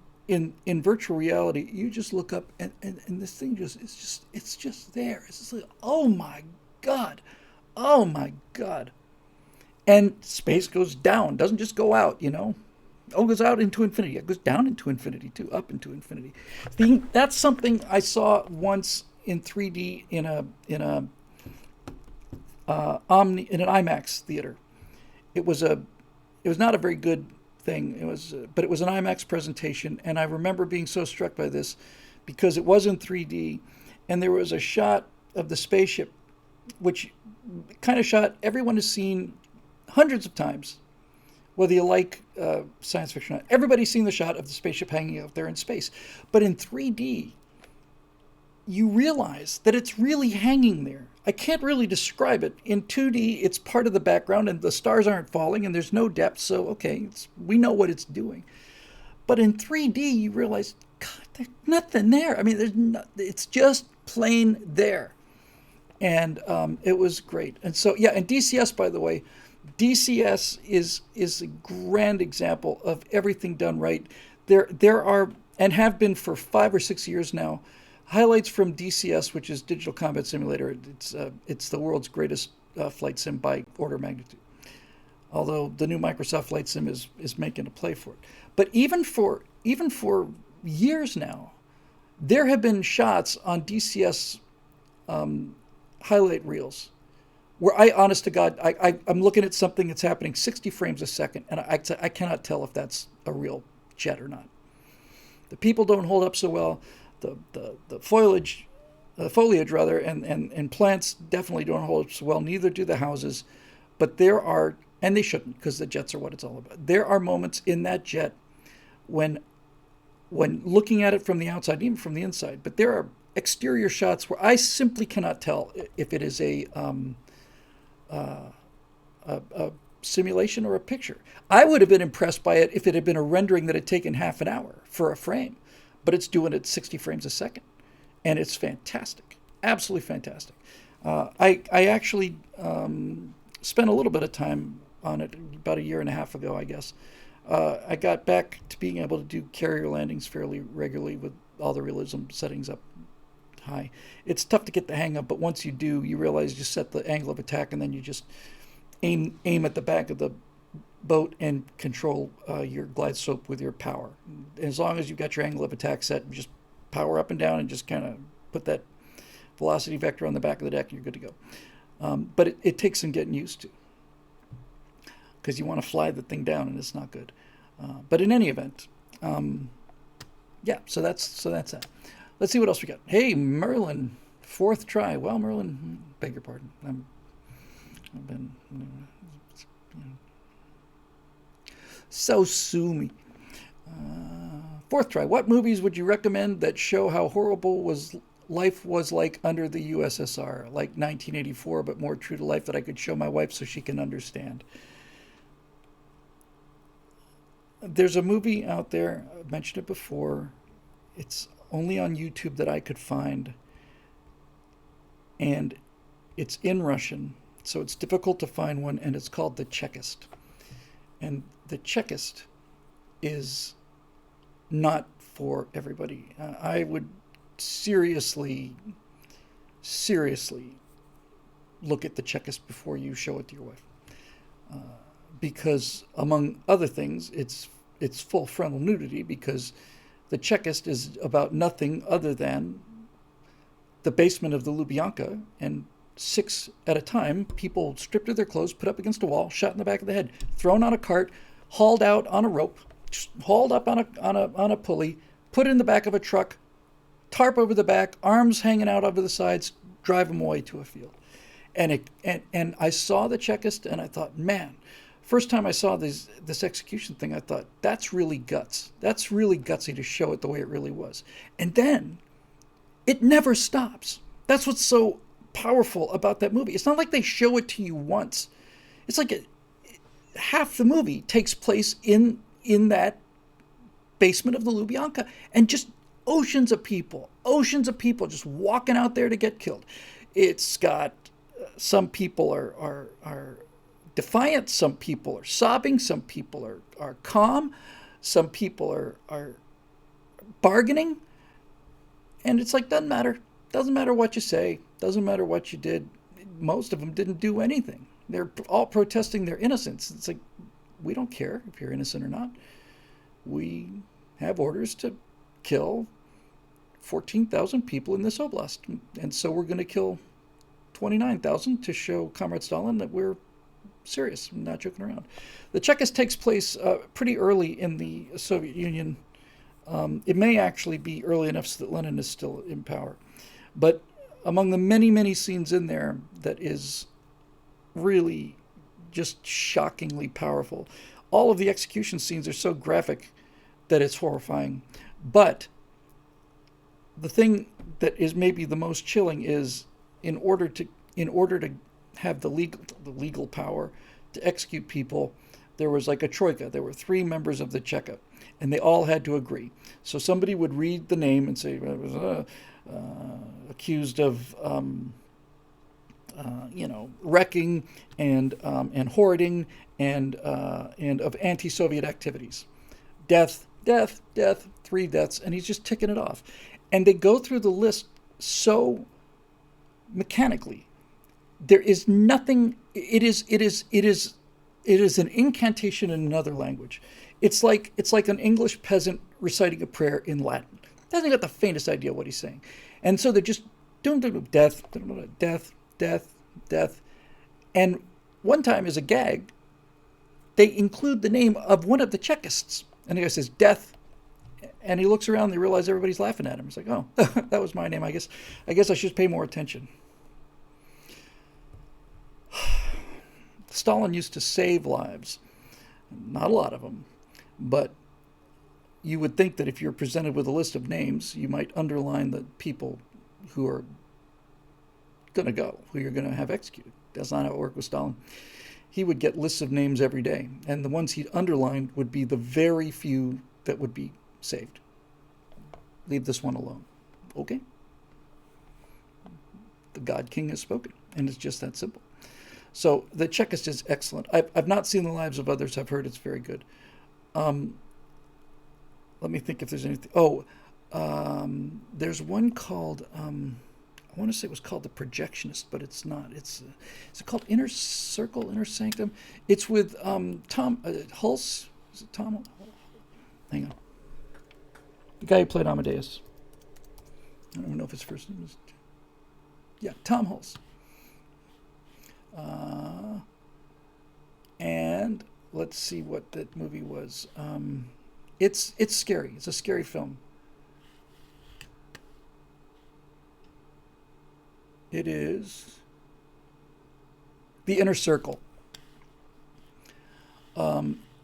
virtual reality, you just look up and this thing it's just there. It's just like, oh my God. And space goes down, doesn't just go out, Oh, it goes out into infinity. It goes down into infinity too, up into infinity. That's something I saw once in 3D in an IMAX theater. It was not a very good thing. But it was an IMAX presentation, and I remember being so struck by this because it was in 3D, and there was a shot of the spaceship, which kind of shot everyone has seen hundreds of times, whether you like science fiction or not. Everybody's seen the shot of the spaceship hanging out there in space. But in 3D, you realize that it's really hanging there. I can't really describe it. In 2D, it's part of the background, and the stars aren't falling, and there's no depth, so okay, we know what it's doing. But in 3D, you realize, God, there's nothing there. I mean, it's just plain there. And it was great. And so, yeah, and DCS, by the way, DCS is a grand example of everything done right. There are, and have been for 5 or 6 years now, highlights from DCS, which is Digital Combat Simulator. It's the world's greatest flight sim by order of magnitude. Although the new Microsoft Flight Sim is making a play for it. But even for years now, there have been shots on DCS highlight reels where honest to God, I'm looking at something that's happening 60 frames a second, and I cannot tell if that's a real jet or not. The people don't hold up so well. The foliage rather, and plants definitely don't hold up so well. Neither do the houses. But there are, and they shouldn't, because the jets are what it's all about. There are moments in that jet when looking at it from the outside, even from the inside, but there are exterior shots where I simply cannot tell if it is a simulation or a picture. I would have been impressed by it if it had been a rendering that had taken half an hour for a frame, but it's doing it 60 frames a second, and it's fantastic, absolutely fantastic. I actually spent a little bit of time on it about 1.5 years ago, I guess. I got back to being able to do carrier landings fairly regularly with all the realism settings up high. It's tough to get the hang of, but once you do, you realize you set the angle of attack, and then you just aim at the back of the boat and control your glide slope with your power. As long as you've got your angle of attack set, just power up and down and just kind of put that velocity vector on the back of the deck, and you're good to go. But it takes some getting used to, because you want to fly the thing down, and it's not good. But in any event, yeah. So that's that. Let's see what else we got. Hey, Merlin, 4th try. Well, Merlin, beg your pardon. I've been so sue me. 4th try. What movies would you recommend that show how horrible life was like under the USSR, like 1984, but more true to life, that I could show my wife so she can understand? There's a movie out there, I mentioned it before. It's only on YouTube that I could find, and it's in Russian, so it's difficult to find one, and it's called The Checklist. And The Checklist is not for everybody. I would seriously, seriously look at The Checklist before you show it to your wife. Because, among other things, it's full frontal nudity, because The Checklist is about nothing other than the basement of the Lubyanka, and 6 at a time, people stripped of their clothes, put up against a wall, shot in the back of the head, thrown on a cart, hauled out on a rope, hauled up on a pulley, put in the back of a truck, tarp over the back, arms hanging out over the sides, drive them away to a field. And I saw The Checklist, and I thought, man, first time I saw this execution thing, I thought, that's really guts. That's really gutsy to show it the way it really was. And then it never stops. That's what's so powerful about that movie. It's not like they show it to you once. It's like half the movie takes place in that basement of the Lubyanka, and just oceans of people just walking out there to get killed. It's got some people are defiant, some people are sobbing, some people are calm, some people are bargaining, and it's like, doesn't matter what you say, doesn't matter what you did. Most of them didn't do anything. They're all protesting their innocence. It's like, we don't care if you're innocent or not. We have orders to kill 14,000 people in this oblast, and so we're going to kill 29,000 to show Comrade Stalin that we're serious, not joking around. The Checklist takes place pretty early in the Soviet Union. It may actually be early enough so that Lenin is still in power. But among the many, many scenes in there that is really just shockingly powerful, all of the execution scenes are so graphic that it's horrifying. But the thing that is maybe the most chilling is, in order to have the legal power to execute people, there was like a troika. There were 3 members of the Cheka, and they all had to agree. So somebody would read the name and say, it was accused of wrecking and hoarding and of anti-Soviet activities. Death, 3 deaths, and he's just ticking it off. And they go through the list so mechanically. There is nothing. It is an incantation in another language. It's like an English peasant reciting a prayer in Latin. Doesn't got the faintest idea what he's saying, and so they're just doing death, death. And one time, as a gag, they include the name of one of the Chekists, and the guy says death. And he looks around and they realize everybody's laughing at him. It's like, oh, that was my name. I guess I should pay more attention. Stalin used to save lives. Not a lot of them. But you would think that if you're presented with a list of names, you might underline the people who are going to go, who you're going to have executed. That's not how it worked with Stalin. He would get lists of names every day. And the ones he'd underlined would be the very few that would be saved. Leave this one alone. Okay? The God King has spoken, and it's just that simple. So The Checklist is excellent. I've not seen the lives of others. I've heard it's very good. Let me think if there's anything. There's one called, I want to say it was called The Projectionist, but it's not. Is it called Inner Circle, Inner Sanctum? It's with Tom Hulse. Is it Tom? Hang on. The guy who played Amadeus. I don't even know if his first name is. Yeah, Tom Hulse. And let's see what that movie was. It's scary. It's a scary film. It is The Inner Circle.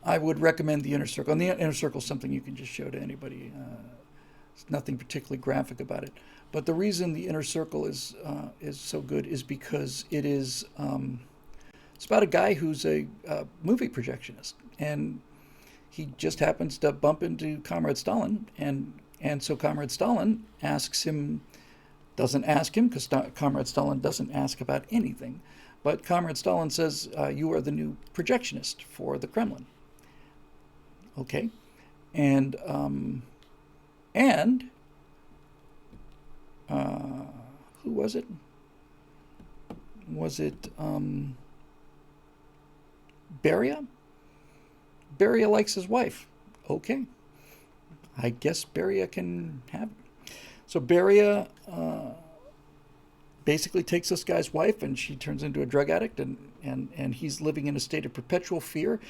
I would recommend The Inner Circle. And The Inner Circle is something you can just show to anybody. There's nothing particularly graphic about it. But the reason The Inner Circle is so good is because it is it's about a guy who's a movie projectionist, and He just happens to bump into Comrade Stalin, and so Comrade Stalin doesn't ask him, because Comrade Stalin doesn't ask about anything, but Comrade Stalin says, you are the new projectionist for the Kremlin. Okay, and who was it? Was it Beria? Beria likes his wife. Okay, I guess Beria can have it. So Beria basically takes this guy's wife, and she turns into a drug addict, and he's living in a state of perpetual fear.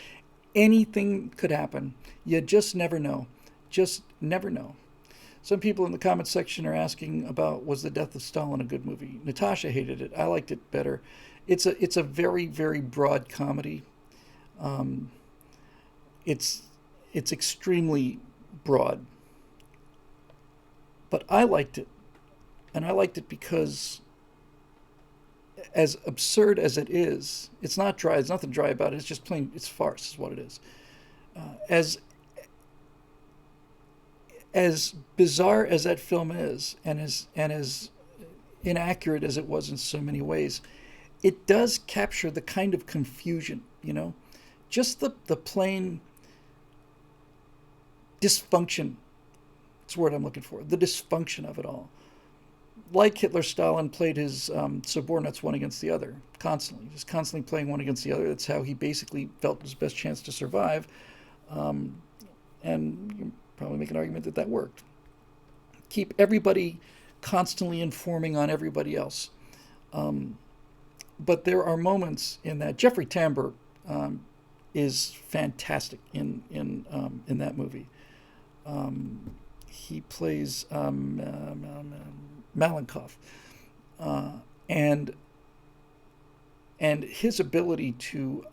Anything could happen. You just never know. Just never know. Some people in the comments section are asking about, was The Death of Stalin a good movie? Natasha hated it. I liked it better. It's a very, very broad comedy. It's extremely broad. But I liked it. And I liked it because, as absurd as it is, it's not dry. There's nothing dry about it. It's just plain, it's farce is what it is. As bizarre as that film is, and as inaccurate as it was in so many ways, it does capture the kind of confusion, just the plain dysfunction. That's the word I'm looking for. The dysfunction of it all. Like Hitler, Stalin played his subordinates one against the other constantly, just constantly playing one against the other. That's how he basically felt his best chance to survive. And you can probably make an argument that worked. Keep everybody constantly informing on everybody else. But there are moments in that. Jeffrey Tambor is fantastic in that movie. He plays Malenkov, and his ability to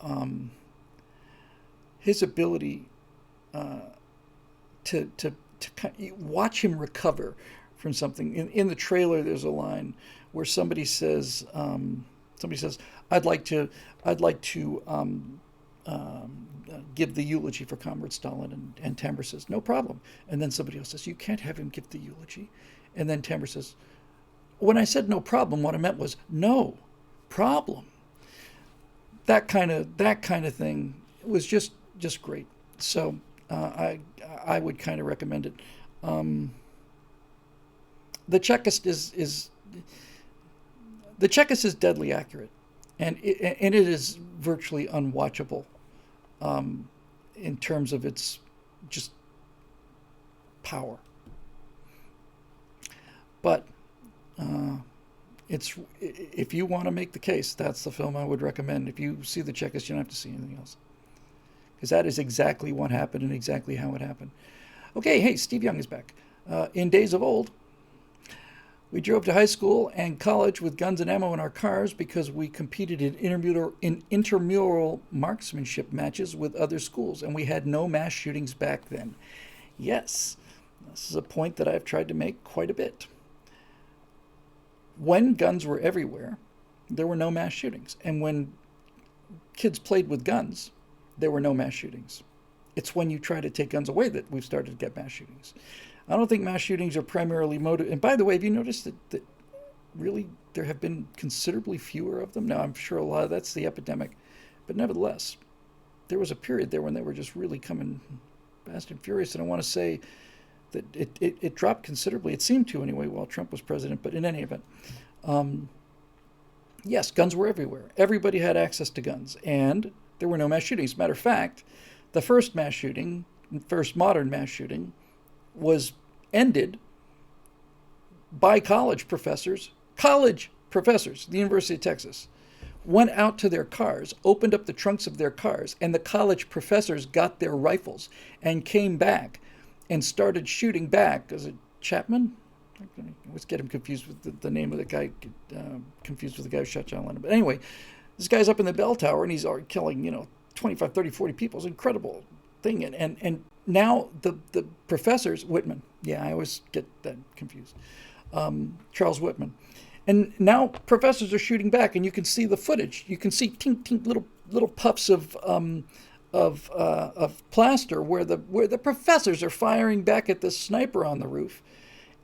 watch him recover from something. In the trailer, there's a line where somebody says, I'd like to give the eulogy for Comrade Stalin, and Tambor says, no problem. And then somebody else says, you can't have him give the eulogy. And then Tambor says, when I said no problem, what I meant was no problem. That kind of thing was just great. So I would kind of recommend it. The Checklist is deadly accurate, and it is virtually unwatchable in terms of its just power. But if you want to make the case, that's the film I would recommend. If you see The Checklist, you don't have to see anything else, because that is exactly what happened and exactly how it happened. Okay, hey, Steve Young is back. In days of old, we drove to high school and college with guns and ammo in our cars because we competed in intramural marksmanship matches with other schools, and we had no mass shootings back then. Yes, this is a point that I've tried to make quite a bit. When guns were everywhere, there were no mass shootings. And when kids played with guns, there were no mass shootings. It's when you try to take guns away that we've started to get mass shootings. I don't think mass shootings are primarily motivated. And by the way, have you noticed that really there have been considerably fewer of them? Now, I'm sure a lot of that's the epidemic. But nevertheless, there was a period there when they were just really coming fast and furious. And I want to say that it dropped considerably. It seemed to anyway while Trump was president. But in any event, yes, guns were everywhere. Everybody had access to guns. And there were no mass shootings. Matter of fact, the first modern mass shooting, was ended by college professors. The University of Texas went out to their cars, opened up the trunks of their cars, and the college professors got their rifles and came back and started shooting back. Is it Chapman? I always get him confused with the name of the guy, confused with the guy who shot John Lennon. But anyway, this guy's up in the bell tower, and he's already killing, 25, 30, 40 people. It's an incredible thing. And now the professors, Whitman, yeah, I always get that confused, Charles Whitman. And now professors are shooting back, and you can see the footage. You can see tink, tink, little puffs of of plaster where the professors are firing back at this sniper on the roof.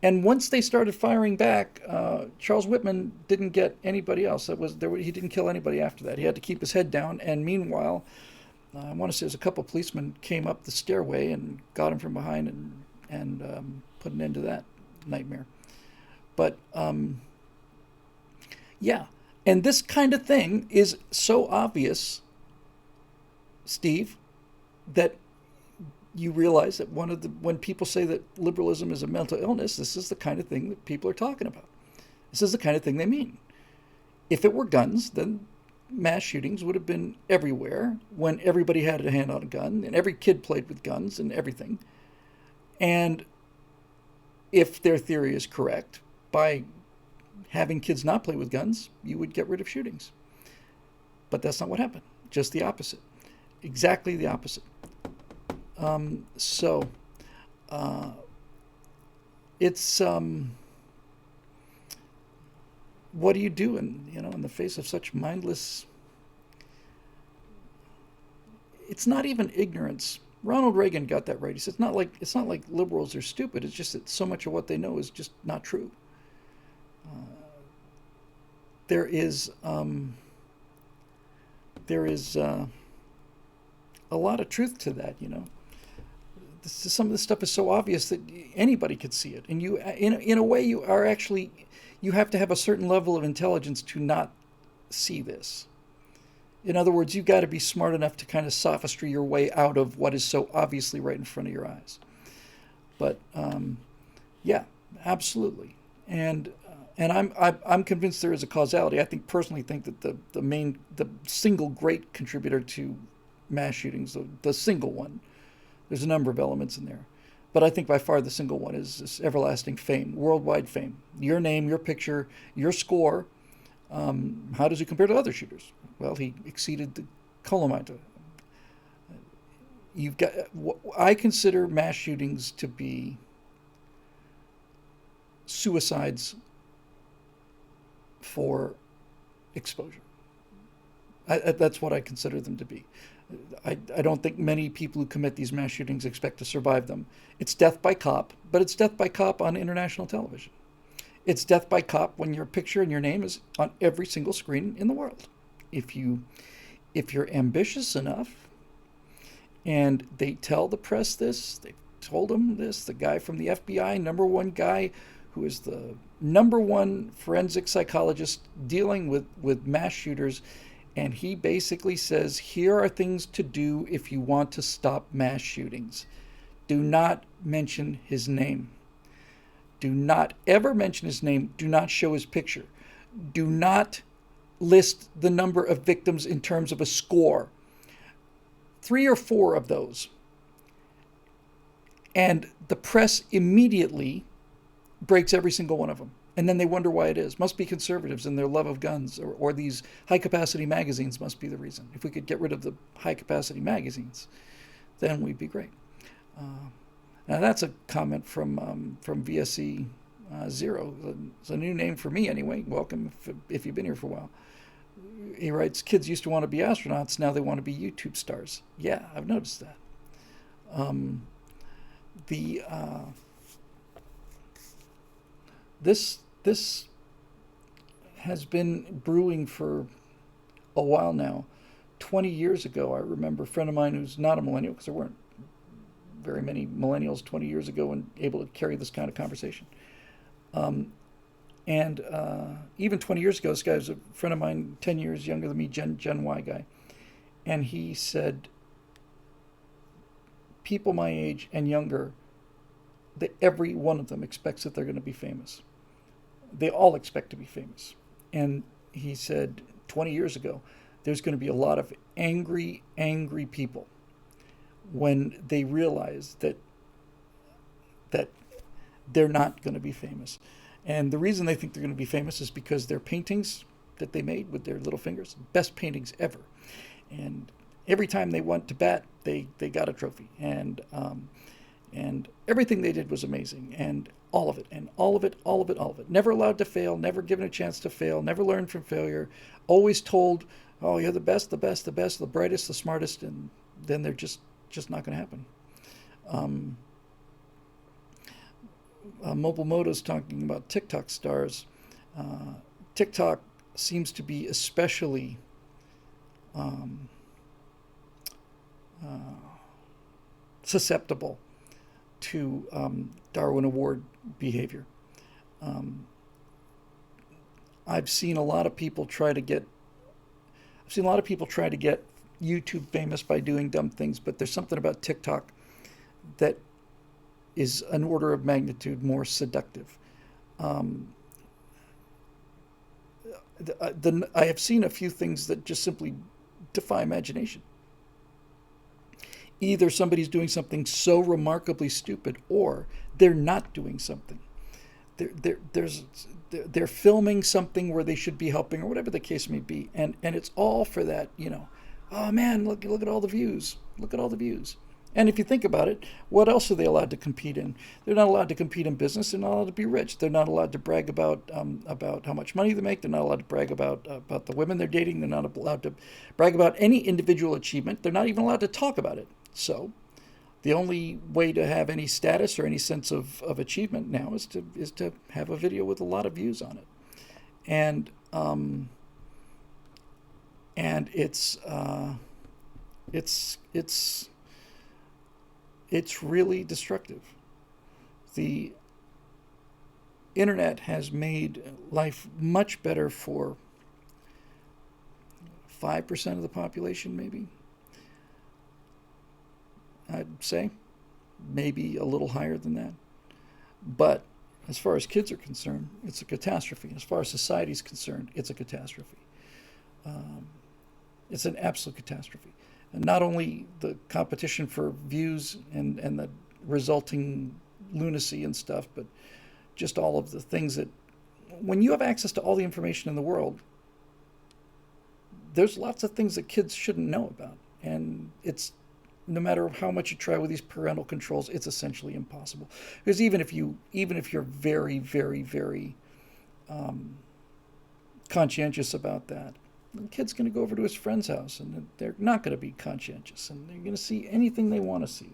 And once they started firing back, Charles Whitman didn't get anybody else. He didn't kill anybody after that. He had to keep his head down. And meanwhile, I want to say there's a couple of policemen came up the stairway and got him from behind and put an end to that nightmare. But yeah, and this kind of thing is so obvious, Steve, that you realize that when people say that liberalism is a mental illness, this is the kind of thing that people are talking about. This is the kind of thing they mean. If it were guns, then mass shootings would have been everywhere when everybody had a hand on a gun and every kid played with guns and everything. And if their theory is correct, by having kids not play with guns, you would get rid of shootings. But that's not what happened. Just the opposite. Exactly the opposite. It's what do you do in the face of such mindless? It's not even ignorance. Ronald Reagan got that right. He said it's not like liberals are stupid. It's just that so much of what they know is just not true. There is a lot of truth to that. Some of this stuff is so obvious that anybody could see it, and you, in a way, you have to have a certain level of intelligence to not see this. In other words, you've got to be smart enough to kind of sophistry your way out of what is so obviously right in front of your eyes. But yeah, absolutely, and I'm convinced there is a causality. I personally think that the single great contributor to mass shootings, the single one. There's a number of elements in there. But I think by far the single one is this everlasting fame, worldwide fame. Your name, your picture, your score. How does he compare to other shooters? Well, he exceeded the Colomita. I consider mass shootings to be suicides for exposure. That's what I consider them to be. I don't think many people who commit these mass shootings expect to survive them. It's death by cop, but it's death by cop on international television. It's death by cop when your picture and your name is on every single screen in the world. If you're ambitious enough, and they tell the press this, they told him this, the guy from the FBI, number one guy who is the number one forensic psychologist dealing with mass shooters, and he basically says, here are things to do if you want to stop mass shootings. Do not mention his name. Do not ever mention his name. Do not show his picture. Do not list the number of victims in terms of a score. 3 or 4 of those. And the press immediately breaks every single one of them. And then they wonder why it is. Must be conservatives and their love of guns, or these high-capacity magazines must be the reason. If we could get rid of the high-capacity magazines, then we'd be great. Now that's a comment from VSE Zero. It's a new name for me anyway. Welcome if you've been here for a while. He writes, kids used to want to be astronauts, now they want to be YouTube stars. Yeah, I've noticed that. This has been brewing for a while now. 20 years ago, I remember a friend of mine who's not a millennial, because there weren't very many millennials 20 years ago and able to carry this kind of conversation. Even 20 years ago, this guy was a friend of mine, 10 years younger than me, Gen Y guy. And he said, people my age and younger, that every one of them expects that they're going to be famous. They all expect to be famous. And he said 20 years ago, there's going to be a lot of angry people when they realize that they're not going to be famous. And the reason they think they're going to be famous is because their paintings that they made with their little fingers, best paintings ever. And every time they went to bat, they got a trophy. And everything they did was amazing. And all of it. Never allowed to fail, never given a chance to fail, never learned from failure, always told, oh, you're the best, the brightest, the smartest, and then they're just not going to happen. Mobile Moto's talking about TikTok stars. TikTok seems to be especially susceptible to Darwin Award behavior. I've seen a lot of people try to get YouTube famous by doing dumb things, but there's something about TikTok that is an order of magnitude more seductive. I have seen a few things that just simply defy imagination. Either somebody's doing something so remarkably stupid, or they're not doing something. They're filming something where they should be helping, or whatever the case may be, and it's all for that. Oh man, look at all the views. Look at all the views. And if you think about it, what else are they allowed to compete in? They're not allowed to compete in business. They're not allowed to be rich. They're not allowed to brag about how much money they make. They're not allowed to brag about the women they're dating. They're not allowed to brag about any individual achievement. They're not even allowed to talk about it. So the only way to have any status or any sense of achievement now is to have a video with a lot of views on it. And it's really destructive. The internet has made life much better for 5% of the population, maybe. I'd say maybe a little higher than that. But as far as kids are concerned, it's a catastrophe. As far as society is concerned, it's a catastrophe. It's an absolute catastrophe. And not only the competition for views and the resulting lunacy and stuff, but just all of the things that, when you have access to all the information in the world, there's lots of things that kids shouldn't know about. And it's, no matter how much you try with these parental controls, it's essentially impossible. Because even if you're very, very, very conscientious about that, the kid's going to go over to his friend's house, and they're not going to be conscientious, and they're going to see anything they want to see.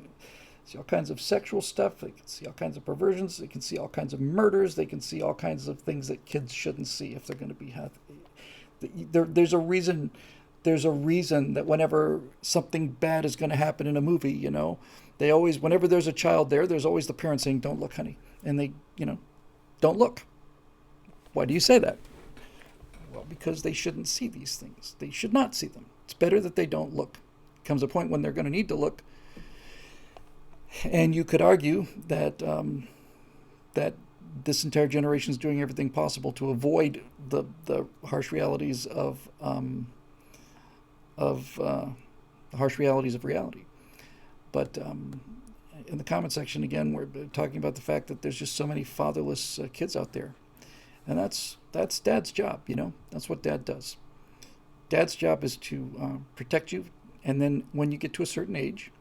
See all kinds of sexual stuff. They can see all kinds of perversions. They can see all kinds of murders. They can see all kinds of things that kids shouldn't see if they're going to be there's a reason. There's a reason that whenever something bad is going to happen in a movie, they always, whenever there's a child there's always the parent saying, "Don't look, honey," and they, don't look. Why do you say that? Well, because they shouldn't see these things. They should not see them. It's better that they don't look. Comes a point when they're going to need to look. And you could argue that that this entire generation is doing everything possible to avoid the harsh realities of reality. But in the comment section again, we're talking about the fact that there's just so many fatherless kids out there. And that's Dad's job, That's what Dad does. Dad's job is to protect you, and then when you get to a certain age,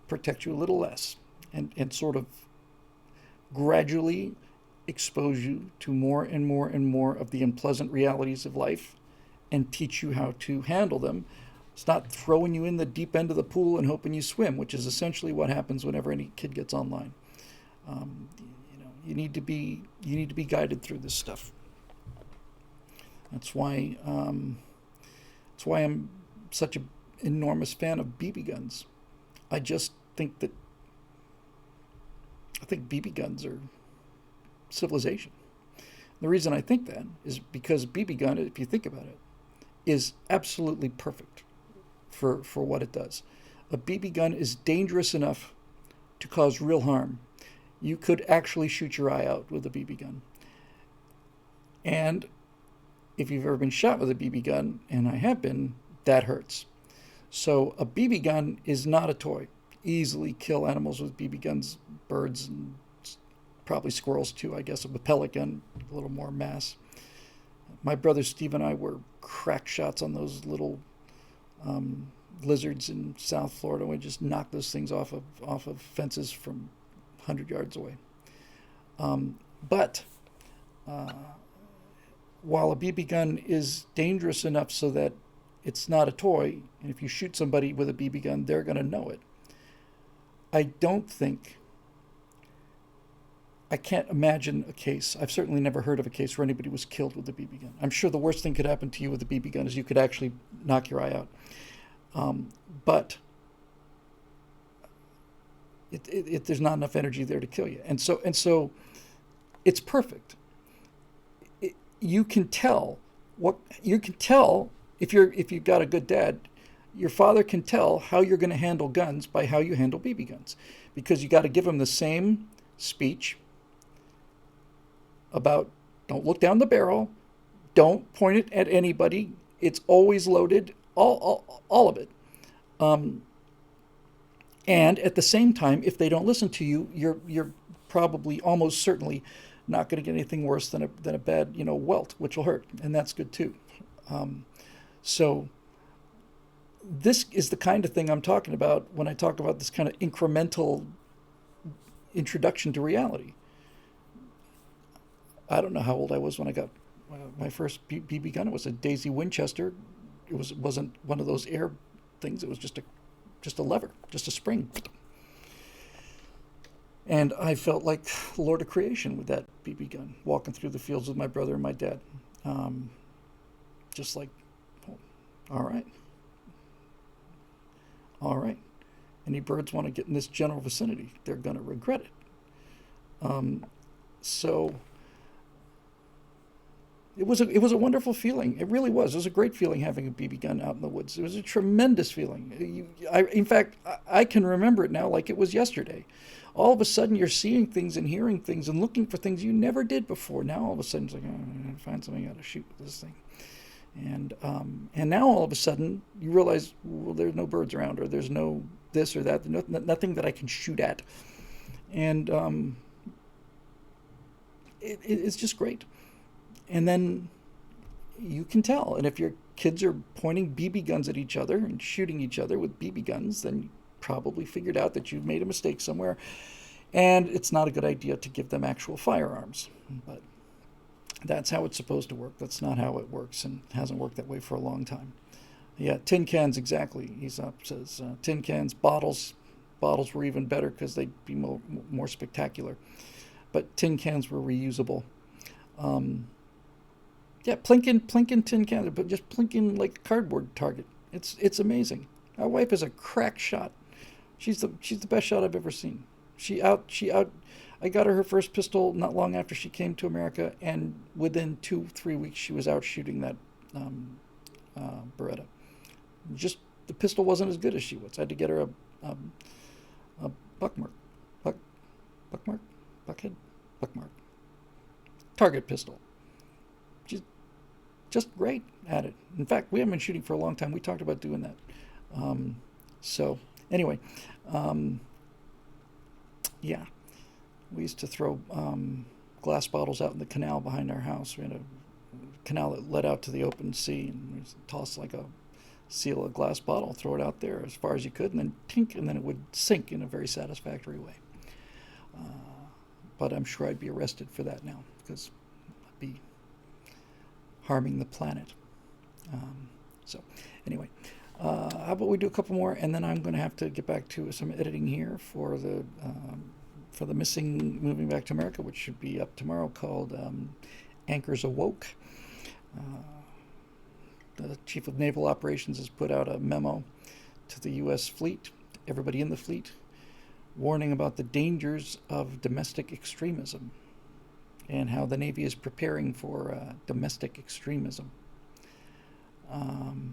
protect you a little less, and sort of gradually expose you to more and more and more of the unpleasant realities of life, and teach you how to handle them. It's not throwing you in the deep end of the pool and hoping you swim, which is essentially what happens whenever any kid gets online. You need to be guided through this stuff. That's why I'm such an enormous fan of BB guns. I think BB guns are civilization. The reason I think that is because BB gun, if you think about it, is absolutely perfect for what it does. A BB gun is dangerous enough to cause real harm. You could actually shoot your eye out with a BB gun. And if you've ever been shot with a BB gun, and I have been, that hurts. So a BB gun is not a toy. Easily kill animals with BB guns, birds, and probably squirrels too, I guess. A pellet gun, a little more mass. My brother Steve and I were crack shots on those little lizards in South Florida. We just knocked those things off of fences from 100 yards away. But while a BB gun is dangerous enough so that It's not a toy, and if you shoot somebody with a BB gun, they're going to know it. I can't imagine a case. I've certainly never heard of a case where anybody was killed with a BB gun. I'm sure the worst thing could happen to you with a BB gun is you could actually knock your eye out. But there's not enough energy there to kill you, and so it's perfect. You can tell if you've got a good dad. Your father can tell how you're going to handle guns by how you handle BB guns, because you got to give him the same speech about don't look down the barrel, don't point it at anybody. It's always loaded, all of it. And at the same time, if they don't listen to you, you're probably almost certainly not going to get anything worse than a bad welt, which will hurt, and that's good too. So this is the kind of thing I'm talking about when I talk about this kind of incremental introduction to reality. I don't know how old I was when I got my first BB gun. It was a Daisy Winchester. It wasn't one of those air things. It was just a lever, just a spring. And I felt like the Lord of Creation with that BB gun, walking through the fields with my brother and my dad. Just like, all right. Any birds want to get in this general vicinity, they're going to regret it. So it was a wonderful feeling. It really was. It was a great feeling having a BB gun out in the woods. It was a tremendous feeling. In fact, I can remember it now like it was yesterday. All of a sudden, you're seeing things and hearing things and looking for things you never did before. Now, all of a sudden, it's like, oh, I'm going to find something I got to shoot with this thing. And now, all of a sudden, you realize, well, there's no birds around, or there's no this or that, nothing that I can shoot at. And it's just great. And then you can tell. And if your kids are pointing BB guns at each other and shooting each other with BB guns, then you probably figured out that you've made a mistake somewhere. And it's not a good idea to give them actual firearms. But that's how it's supposed to work. That's not how it works, and hasn't worked that way for a long time. Yeah, tin cans, exactly. He's up, says tin cans, bottles. Bottles were even better because they'd be more spectacular. But tin cans were reusable. Yeah, plinking tin cans, but just plinking like a cardboard target. It's amazing. My wife is a crack shot. She's the best shot I've ever seen. I got her first pistol not long after she came to America, and within 2-3 weeks she was out shooting that Beretta. Just the pistol wasn't as good as she was. I had to get her a buckmark, target pistol. She's just great at it. In fact, we haven't been shooting for a long time. We talked about doing that. So anyway, yeah, we used to throw glass bottles out in the canal behind our house. We had a canal that led out to the open sea, and we used to toss like a seal a glass bottle, throw it out there as far as you could, and then tink, and then it would sink in a very satisfactory way. But I'm sure I'd be arrested for that now, because I'd be harming the planet. So anyway, how about we do a couple more, and then I'm going to have to get back to some editing here for the missing Moving Back to America, which should be up tomorrow, called Anchors Awoke. The Chief of Naval Operations has put out a memo to the U.S. fleet, everybody in the fleet, warning about the dangers of domestic extremism and how the Navy is preparing for domestic extremism. Oh,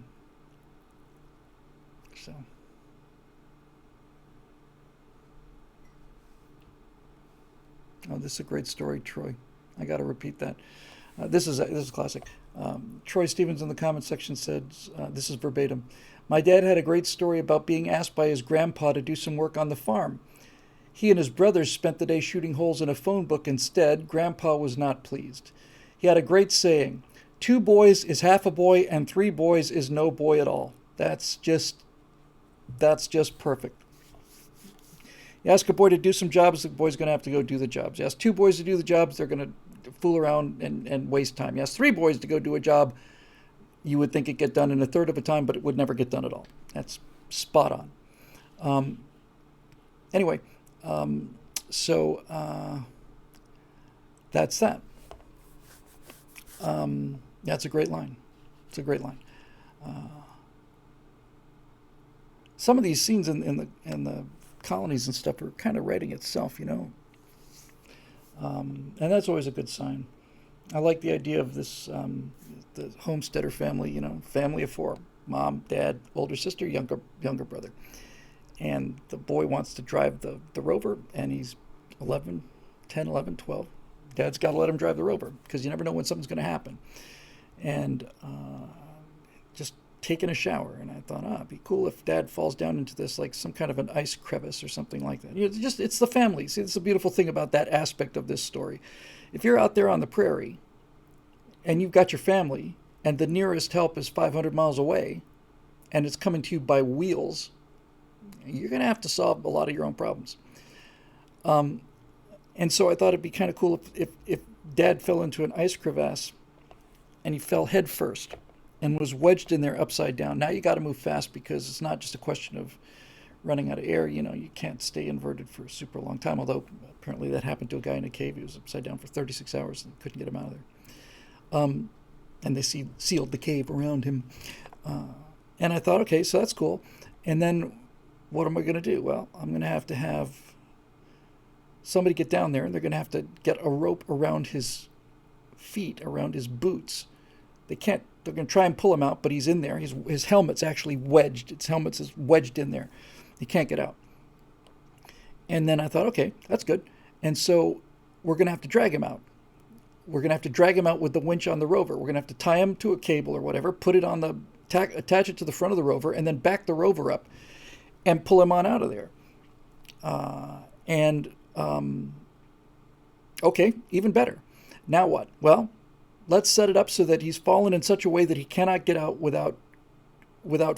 this is a great story, Troy. I got to repeat that. This is classic. Troy Stevens in the comments section said, this is verbatim, "My dad had a great story about being asked by his grandpa to do some work on the farm. He and his brothers spent the day shooting holes in a phone book instead. Grandpa was not pleased. He had a great saying, 2 boys is half a boy and 3 boys is no boy at all." That's just perfect. You ask a boy to do some jobs, the boy's going to have to go do the jobs. You ask 2 boys to do the jobs, they're going to fool around and waste time. You ask 3 boys to go do a job, you would think it'd get done in a third of a time, but it would never get done at all. That's spot on. Anyway, so that's that. That's a great line. It's a great line. Some of these scenes in the colonies and stuff are kind of writing itself, and that's always a good sign. I like the idea of this the homesteader family, family of four: mom, dad, older sister, younger brother. And the boy wants to drive the rover, and he's 11, 10, 11, 12. Dad's got to let him drive the rover because you never know when something's going to happen. And just taking a shower, and I thought, it'd be cool if Dad falls down into this like some kind of an ice crevice or something like that. It's the family. See, it's the beautiful thing about that aspect of this story. If you're out there on the prairie, and you've got your family, and the nearest help is 500 miles away, and it's coming to you by wheels, you're going to have to solve a lot of your own problems. And so I thought it'd be kind of cool if Dad fell into an ice crevasse and he fell head first and was wedged in there upside down. Now you got to move fast because it's not just a question of running out of air. You can't stay inverted for a super long time, although apparently that happened to a guy in a cave. He was upside down for 36 hours and couldn't get him out of there. And they sealed the cave around him. And I thought, okay, so that's cool. And then what am I going to do? Well, I'm going to have somebody get down there, and they're going to have to get a rope around his feet, around his boots. They're going to try and pull him out, but he's in there. His helmet's actually wedged. His helmet's is wedged in there. He can't get out. And then I thought, okay, that's good. And so we're going to have to drag him out. We're going to have to drag him out with the winch on the rover. We're going to have to tie him to a cable or whatever, put it on attach it to the front of the rover, and then back the rover up and pull him on out of there. Okay, even better. Now what? Well, let's set it up so that he's fallen in such a way that he cannot get out without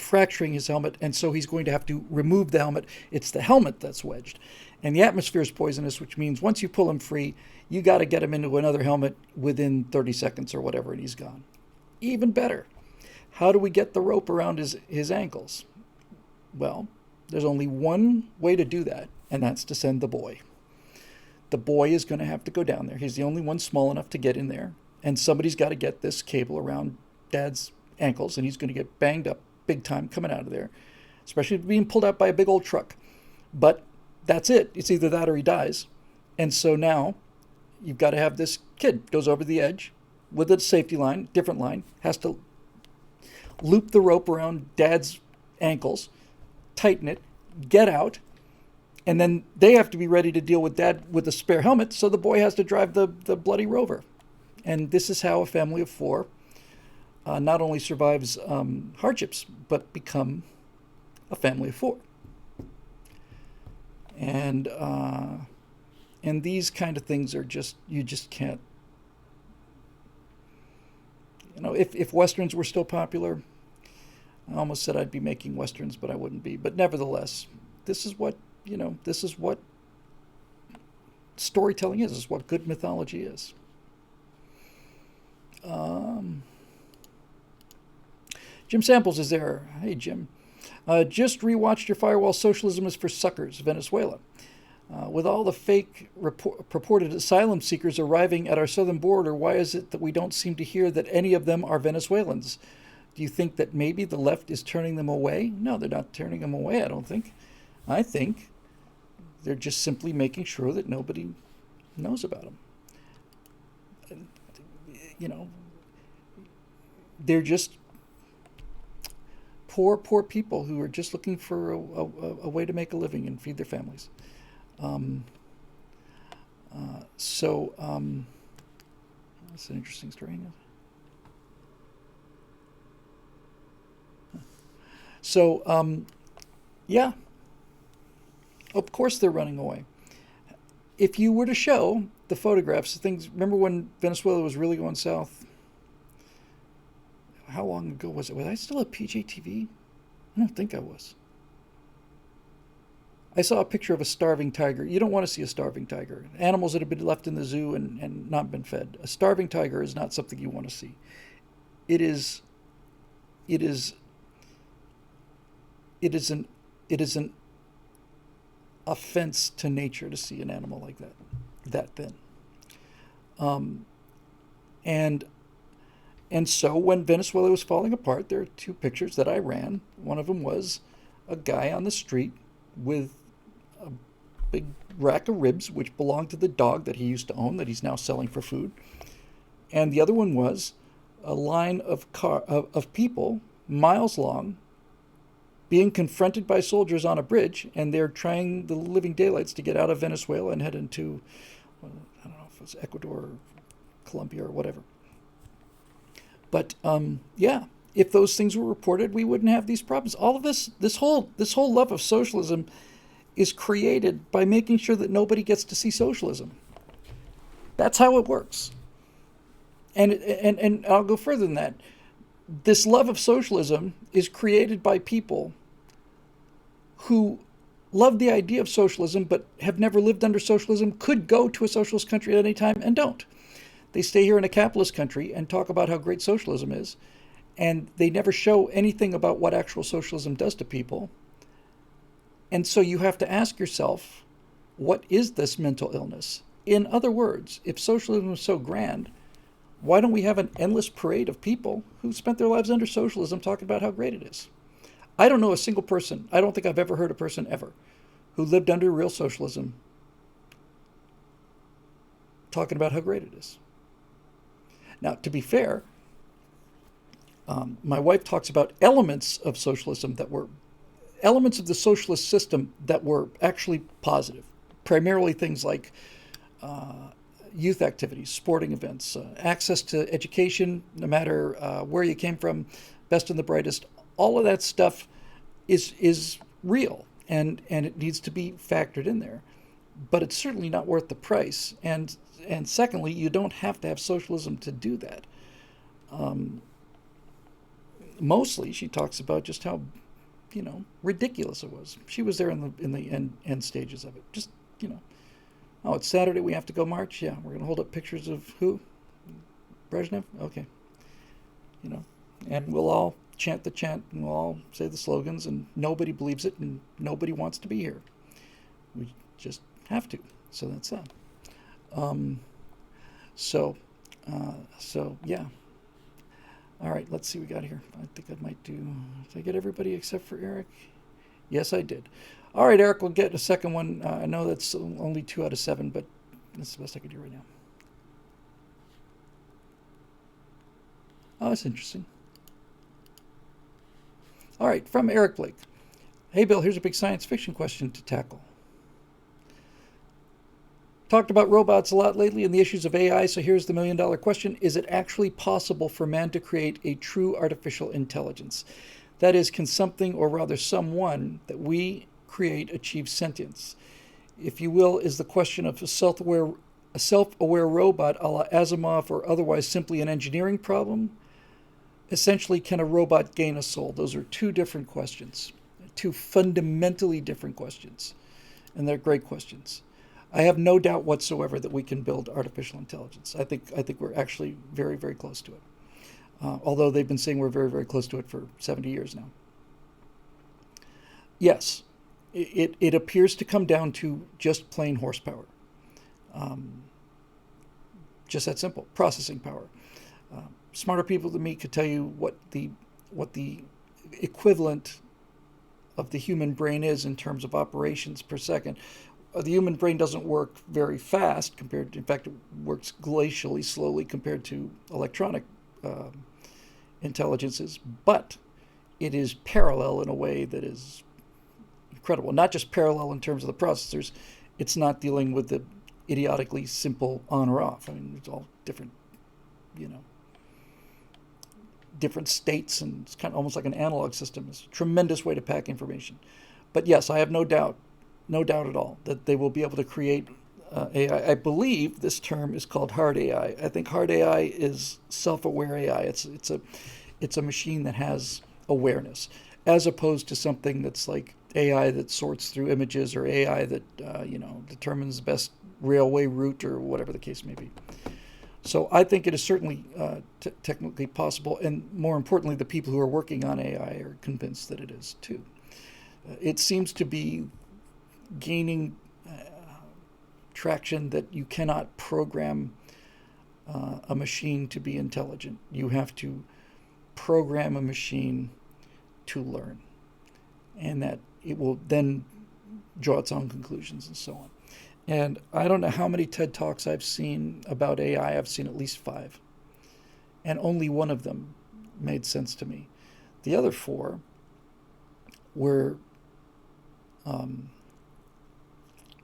fracturing his helmet, and so he's going to have to remove the helmet. It's the helmet that's wedged. And the atmosphere is poisonous, which means once you pull him free, you got to get him into another helmet within 30 seconds or whatever, and he's gone. Even better. How do we get the rope around his ankles? Well, there's only one way to do that, and that's to send the boy. The boy is going to have to go down there. He's the only one small enough to get in there, and somebody's got to get this cable around Dad's ankles, and he's going to get banged up big time coming out of there, especially being pulled out by a big old truck. But that's it. It's either that or he dies. And so now you've got to have this kid goes over the edge with a safety line, different line, has to loop the rope around Dad's ankles, tighten it, get out, and then they have to be ready to deal with Dad with the spare helmet, so the boy has to drive the bloody rover. And this is how a family of four not only survives hardships, but become a family of four. And these kind of things are you just can't. If Westerns were still popular, I almost said I'd be making Westerns, but I wouldn't be. But nevertheless, this is what storytelling is. This is what good mythology is. Jim Samples is there. Hey, Jim. Just rewatched your Firewall Socialism is for Suckers, Venezuela. With all the fake purported asylum seekers arriving at our southern border, why is it that we don't seem to hear that any of them are Venezuelans? Do you think that maybe the left is turning them away? No, they're not turning them away, I don't think. I think they're just simply making sure that nobody knows about them. They're just poor people who are just looking for a way to make a living and feed their families. That's an interesting story. Yeah, of course they're running away. If you were to show the photographs, remember when Venezuela was really going south? How long ago was it? Was I still at PJTV? I don't think I was. I saw a picture of a starving tiger. You don't want to see a starving tiger. Animals that have been left in the zoo and not been fed. A starving tiger is not something you want to see. It is it is it is an it is an offense to nature to see an animal like that thin. Um, and and so when Venezuela was falling apart, there are two pictures that I ran. One of them was a guy on the street with a big rack of ribs, which belonged to the dog that he used to own, that he's now selling for food. And the other one was a line of people, miles long, being confronted by soldiers on a bridge, and they're trying the living daylights to get out of Venezuela and head into, well, I don't know if it was Ecuador or Colombia or whatever. But yeah, if those things were reported, we wouldn't have these problems. All of this whole love of socialism is created by making sure that nobody gets to see socialism. That's how it works. And I'll go further than that. This love of socialism is created by people who love the idea of socialism but have never lived under socialism, could go to a socialist country at any time and don't. They stay here in a capitalist country and talk about how great socialism is, and they never show anything about what actual socialism does to people. And so you have to ask yourself, what is this mental illness? In other words, if socialism is so grand, why don't we have an endless parade of people who spent their lives under socialism talking about how great it is? I don't know a single person, I don't think I've ever heard a person ever, who lived under real socialism talking about how great it is. Now, to be fair, my wife talks about elements of socialism that were elements of the socialist system that were actually positive, primarily things like youth activities, sporting events, access to education, no matter where you came from, best and the brightest. All of that stuff is real, and it needs to be factored in there. But it's certainly not worth the price. And secondly, you don't have to have socialism to do that. Mostly, she talks about just how, ridiculous it was. She was there in the end stages of it. Just, oh, it's Saturday, we have to go march? Yeah, we're going to hold up pictures of who? Brezhnev? Okay. And we'll all chant the chant, and we'll all say the slogans, and nobody believes it, and nobody wants to be here. We just have to. So that's that. So yeah. All right, let's see what we got here. I think I might do... Did I get everybody except for Eric? Yes, I did. All right, Eric, we'll get a second one. I know that's only 2 out of 7, but that's the best I could do right now. Oh, that's interesting. All right, from Eric Blake. Hey, Bill, here's a big science fiction question to tackle. Talked about robots a lot lately and the issues of AI, so here's the million-dollar question. Is it actually possible for man to create a true artificial intelligence? That is, can something, or rather someone, that we create achieve sentience? If you will, is the question of a self-aware robot a la Asimov or otherwise simply an engineering problem? Essentially, can a robot gain a soul? Those are two different questions, two fundamentally different questions, and they're great questions. I have no doubt whatsoever that we can build artificial intelligence. I think we're actually very, very close to it. Although they've been saying we're very, very close to it for 70 years now. Yes, it appears to come down to just plain horsepower. Just that simple, processing power. Smarter people than me could tell you what the equivalent of the human brain is in terms of operations per second. The human brain doesn't work very fast compared to, in fact, it works glacially slowly compared to electronic intelligences, but it is parallel in a way that is incredible. Not just parallel in terms of the processors, it's not dealing with the idiotically simple on or off. I mean, it's all different, different states, and it's kind of almost like an analog system. It's a tremendous way to pack information. But yes, I have no doubt at all that they will be able to create AI. I believe this term is called hard AI. I think hard AI is self-aware AI. It's a machine that has awareness, as opposed to something that's like AI that sorts through images, or AI that determines the best railway route, or whatever the case may be. So I think it is certainly technically possible, and more importantly, the people who are working on AI are convinced that it is too. It seems to be gaining traction that you cannot program a machine to be intelligent. You have to program a machine to learn, and that it will then draw its own conclusions and so on. And I don't know how many TED Talks I've seen about AI. I've seen at least 5. And only one of them made sense to me. The other 4 were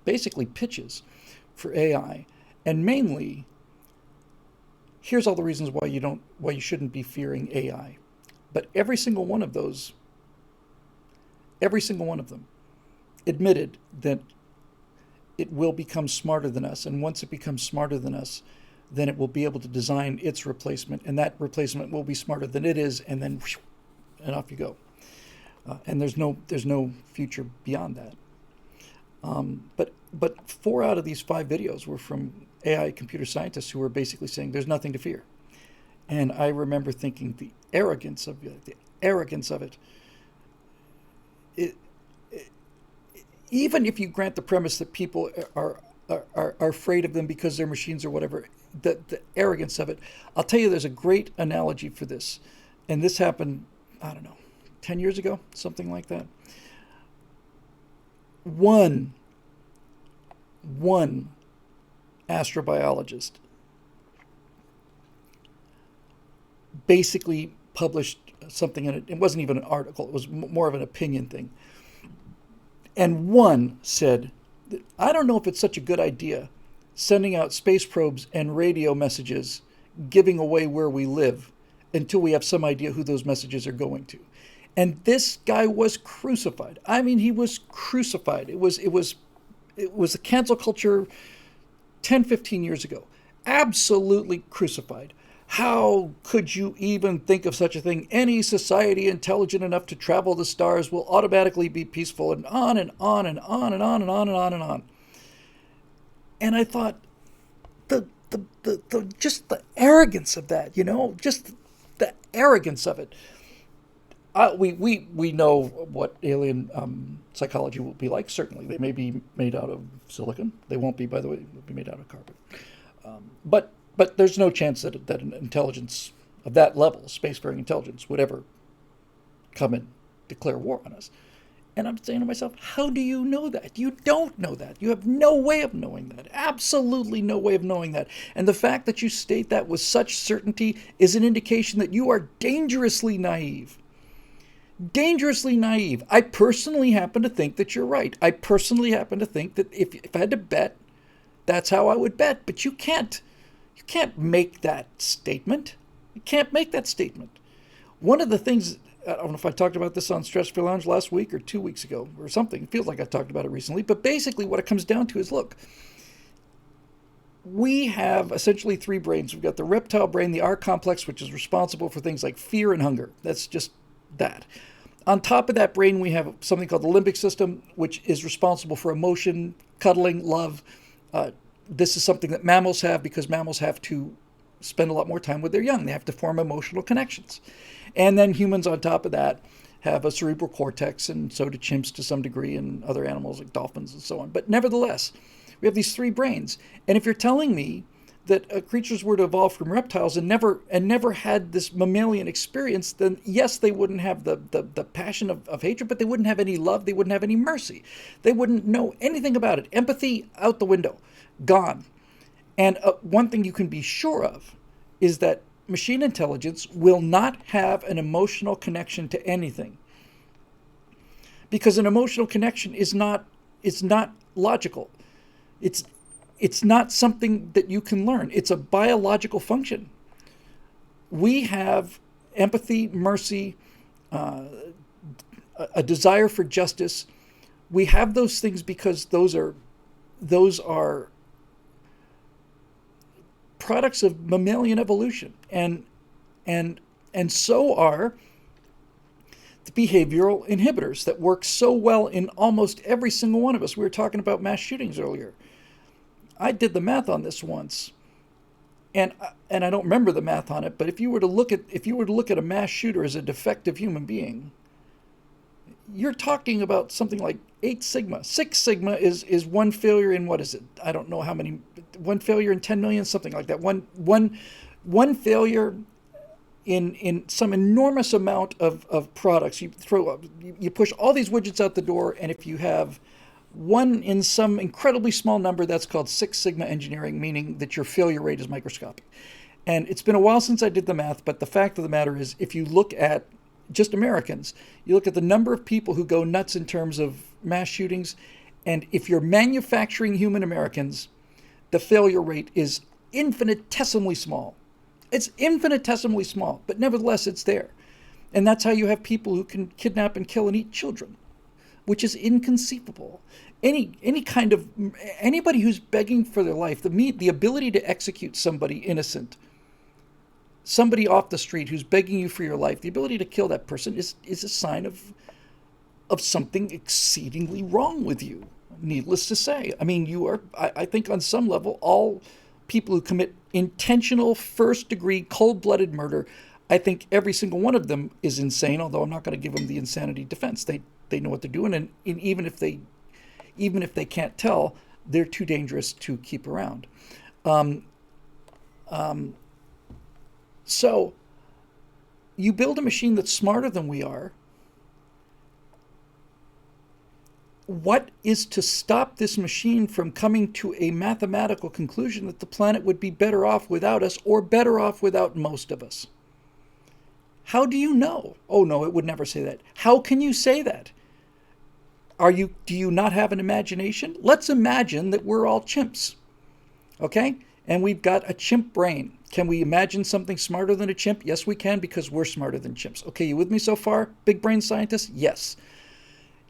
basically pitches for AI. And mainly, here's all the reasons why you shouldn't be fearing AI. But every single one of them admitted that it will become smarter than us. And once it becomes smarter than us, then it will be able to design its replacement. And that replacement will be smarter than it is. And then, and off you go. And there's no future beyond that. But 4 out of these 5 videos were from AI computer scientists who were basically saying there's nothing to fear. And I remember thinking the arrogance of it. Even if you grant the premise that people are afraid of them because they're machines or whatever, the arrogance of it. I'll tell you, there's a great analogy for this. And this happened, I don't know, 10 years ago, something like that. One astrobiologist basically published something in it. It wasn't even an article. It was more of an opinion thing. And one said, I don't know if it's such a good idea sending out space probes and radio messages, giving away where we live until we have some idea who those messages are going to. And this guy was crucified. I mean, he was crucified. It was a cancel culture 10, 15 years ago. Absolutely crucified. How could you even think of such a thing? Any society intelligent enough to travel the stars will automatically be peaceful, and on and on and on and on and on and on and on. And I thought, just the arrogance of that, just the arrogance of it. We know what alien psychology will be like. Certainly, they may be made out of silicon. They won't be, by the way. They'll be made out of carbon. But there's no chance that an intelligence of that level, spacefaring intelligence, would ever come and declare war on us. And I'm saying to myself, how do you know that? You don't know that. You have no way of knowing that. Absolutely no way of knowing that. And the fact that you state that with such certainty is an indication that you are dangerously naive. Dangerously naive. I personally happen to think that you're right. I personally happen to think that if I had to bet, that's how I would bet. But you can't. You can't make that statement. You can't make that statement. One of the things, I don't know if I talked about this on Stratosphere Lounge last week or 2 weeks ago or something. It feels like I talked about it recently. But basically what it comes down to is, look, we have essentially 3 brains. We've got the reptile brain, the R complex, which is responsible for things like fear and hunger. That's just that. On top of that brain, we have something called the limbic system, which is responsible for emotion, cuddling, love. This is something that mammals have because mammals have to spend a lot more time with their young. They have to form emotional connections. And then humans on top of that have a cerebral cortex, and so do chimps to some degree, and other animals like dolphins and so on. But nevertheless, we have these 3 brains. And if you're telling me that creatures were to evolve from reptiles and never had this mammalian experience, then yes, they wouldn't have the passion of hatred, but they wouldn't have any love. They wouldn't have any mercy. They wouldn't know anything about it. Empathy out the window. Gone. And one thing you can be sure of is that machine intelligence will not have an emotional connection to anything. Because an emotional connection is not logical. It's not something that you can learn. It's a biological function. We have empathy, mercy, a desire for justice. We have those things because those are products of mammalian evolution, and so are the behavioral inhibitors that work so well in almost every single one of us. We were talking about mass shootings earlier. I did the math on this once, and I don't remember the math on it, but if you were to look at a mass shooter as a defective human being, you're talking about something like 8 sigma. 6 sigma is one failure in, what is it? I don't know how many. One failure in 10 million, something like that. One failure in some enormous amount of products. You push all these widgets out the door, and if you have one in some incredibly small number, that's called 6 sigma engineering, meaning that your failure rate is microscopic. And it's been a while since I did the math, but the fact of the matter is, if you look at just Americans, you look at the number of people who go nuts in terms of mass shootings, and if you're manufacturing human Americans, the failure rate is infinitesimally small. It's infinitesimally small, but nevertheless, it's there. And that's how you have people who can kidnap and kill and eat children, which is inconceivable. Anybody who's begging for their life, the ability to execute somebody innocent, somebody off the street who's begging you for your life, the ability to kill that person is a sign of something exceedingly wrong with you. Needless to say, I mean, I think on some level, all people who commit intentional first-degree cold-blooded murder, I think every single one of them is insane, although I'm not going to give them the insanity defense. They know what they're doing, and even if they can't tell, they're too dangerous to keep around. So you build a machine that's smarter than we are. What is to stop this machine from coming to a mathematical conclusion that the planet would be better off without us, or better off without most of us? How do you know? Oh no, it would never say that. How can you say that? Do you not have an imagination? Let's imagine that we're all chimps, okay? And we've got a chimp brain. Can we imagine something smarter than a chimp? Yes, we can, because we're smarter than chimps. Okay, you with me so far, big brain scientists? Yes.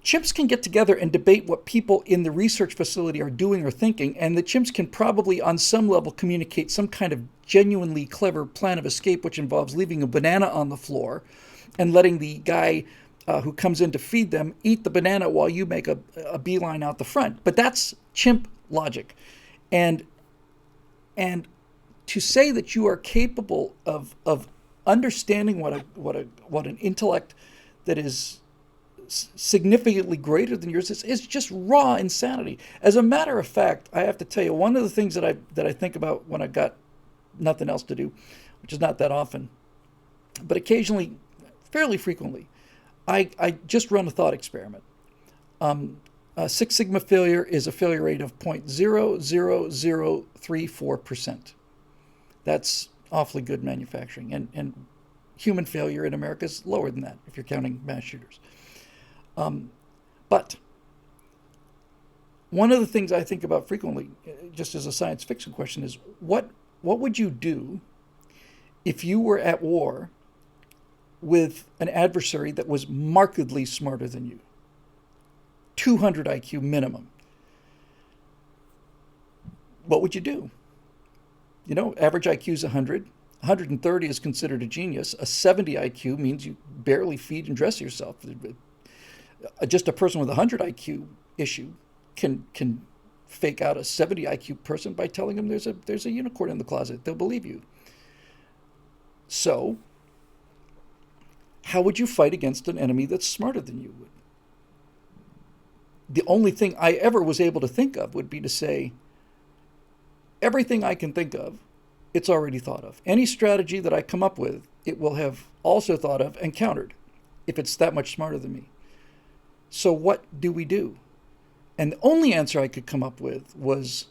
Chimps can get together and debate what people in the research facility are doing or thinking, and the chimps can probably, on some level, communicate some kind of genuinely clever plan of escape, which involves leaving a banana on the floor and letting the guy who comes in to feed them eat the banana while you make a beeline out the front. But that's chimp logic. And to say that you are capable of understanding what an intellect that is significantly greater than yours is just raw insanity. As a matter of fact, I have to tell you, one of the things that I think about when I got nothing else to do, which is not that often, but occasionally, fairly frequently, I just run a thought experiment. 6 sigma failure is a failure rate of 0.00034%. That's awfully good manufacturing, and human failure in America is lower than that if you're counting mass shooters. But one of the things I think about frequently, just as a science fiction question, is what would you do if you were at war with an adversary that was markedly smarter than you? 200 IQ minimum. What would you do? You know, average IQ is 100. 130 is considered a genius. A 70 IQ means you barely feed and dress yourself. Just a person with a 100 IQ issue can fake out a 70 IQ person by telling them there's a unicorn in the closet. They'll believe you. So, how would you fight against an enemy that's smarter than you would? The only thing I ever was able to think of would be to say, everything I can think of, it's already thought of. Any strategy that I come up with, it will have also thought of and countered, if it's that much smarter than me. So what do we do? And the only answer I could come up with was,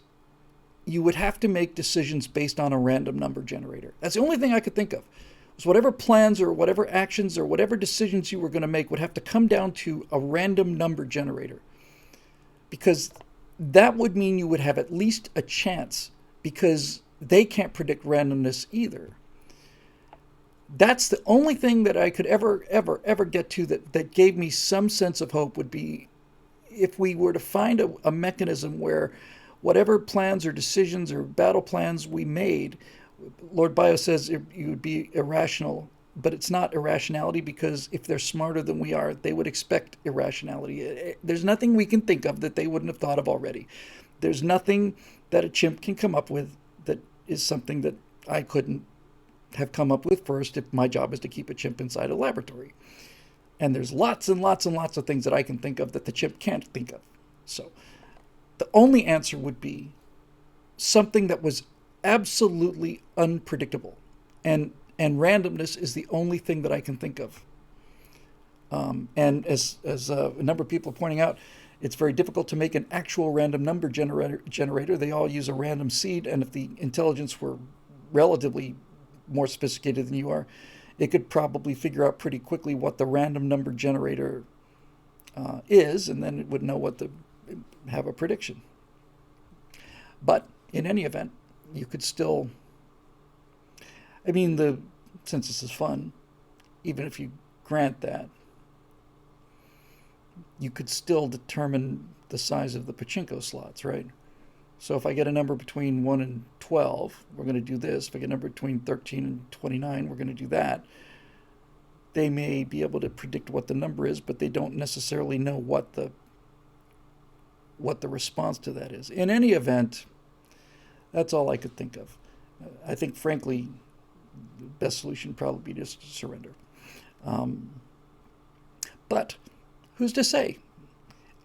you would have to make decisions based on a random number generator. That's the only thing I could think of. So whatever plans or whatever actions or whatever decisions you were going to make would have to come down to a random number generator. Because that would mean you would have at least a chance, because they can't predict randomness either. That's the only thing that I could ever get to that gave me some sense of hope, would be if we were to find a mechanism where whatever plans or decisions or battle plans we made, Lord Bio says it would be irrational, but it's not irrationality, because if they're smarter than we are, they would expect irrationality. There's nothing we can think of that they wouldn't have thought of already. There's nothing that a chimp can come up with that is something that I couldn't have come up with first if my job is to keep a chimp inside a laboratory. And there's lots and lots and lots of things that I can think of that the chimp can't think of. So the only answer would be something that was absolutely unpredictable. And randomness is the only thing that I can think of. And as a number of people are pointing out, it's very difficult to make an actual random number generator. They all use a random seed, and if the intelligence were relatively more sophisticated than you are, it could probably figure out pretty quickly what the random number generator is, and then it would know what to have a prediction. But in any event, you could still, I mean, since this is fun, even if you grant that, you could still determine the size of the pachinko slots, right? So if I get a number between 1 and 12, we're going to do this. If I get a number between 13 and 29, we're going to do that. They may be able to predict what the number is, but they don't necessarily know what the response to that is. In any event, that's all I could think of. I think, frankly, the best solution would probably be just to surrender. But who's to say?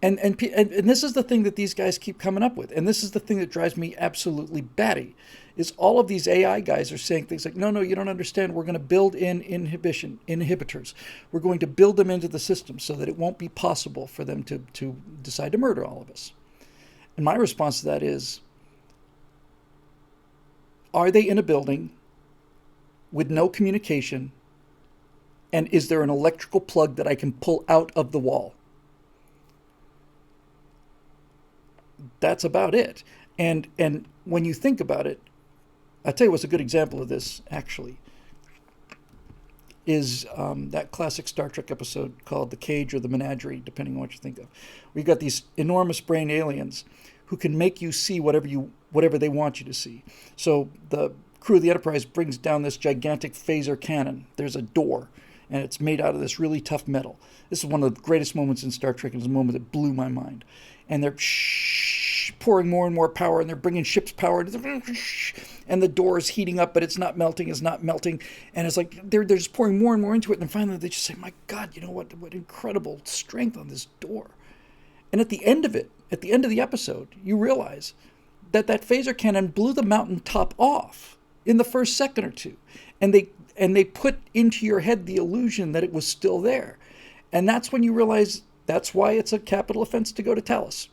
And this is the thing that these guys keep coming up with. And this is the thing that drives me absolutely batty, is all of these AI guys are saying things like, no, you don't understand. We're going to build in inhibitors. We're going to build them into the system so that it won't be possible for them to decide to murder all of us. And my response to that is, are they in a building with no communication? And is there an electrical plug that I can pull out of the wall? That's about it. And when you think about it, I'll tell you what's a good example of this, actually, is that classic Star Trek episode called The Cage or the Menagerie, depending on what you think of. We've got these enormous brain aliens who can make you see whatever they want you to see. So the crew of the Enterprise brings down this gigantic phaser cannon. There's a door, and it's made out of this really tough metal. This is one of the greatest moments in Star Trek, and it's a moment that blew my mind. And they're pouring more and more power, and they're bringing ship's power, and the door is heating up, but it's not melting, and it's like they're just pouring more and more into it, and finally they just say, my God, you know what incredible strength on this door. And at the end of the episode, you realize that phaser cannon blew the mountaintop off in the first second or two, and they put into your head the illusion that it was still there. And that's when you realize that's why it's a capital offense to go to Talos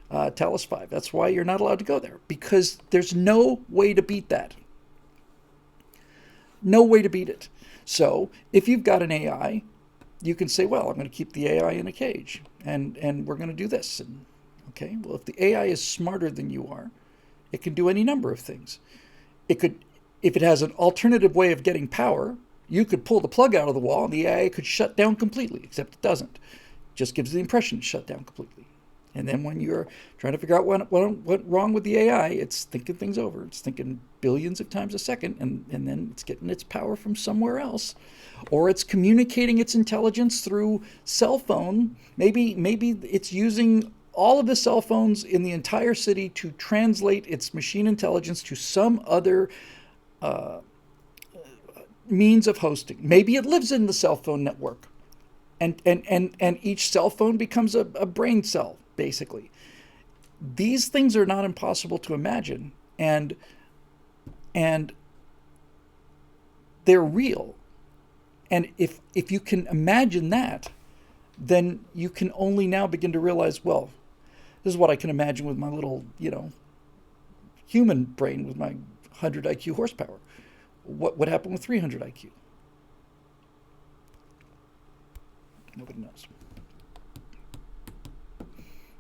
5. That's why you're not allowed to go there, because there's no way to beat that. No way to beat it. So if you've got an AI, you can say, well, I'm going to keep the AI in a cage, and we're going to do this. And okay, well, if the AI is smarter than you are, it can do any number of things. It could, if it has an alternative way of getting power, you could pull the plug out of the wall and the AI could shut down completely, except it doesn't. It just gives the impression it's shut down completely. And then when you're trying to figure out what went wrong with the AI, it's thinking things over. It's thinking billions of times a second, and then it's getting its power from somewhere else. Or it's communicating its intelligence through cell phone. Maybe it's using all of the cell phones in the entire city to translate its machine intelligence to some other means of hosting. Maybe it lives in the cell phone network, and each cell phone becomes a brain cell, basically. These things are not impossible to imagine, and they're real. And if you can imagine that, then you can only now begin to realize, well, this is what I can imagine with my little, human brain with my 100 IQ horsepower. What happened with 300 IQ? Nobody knows.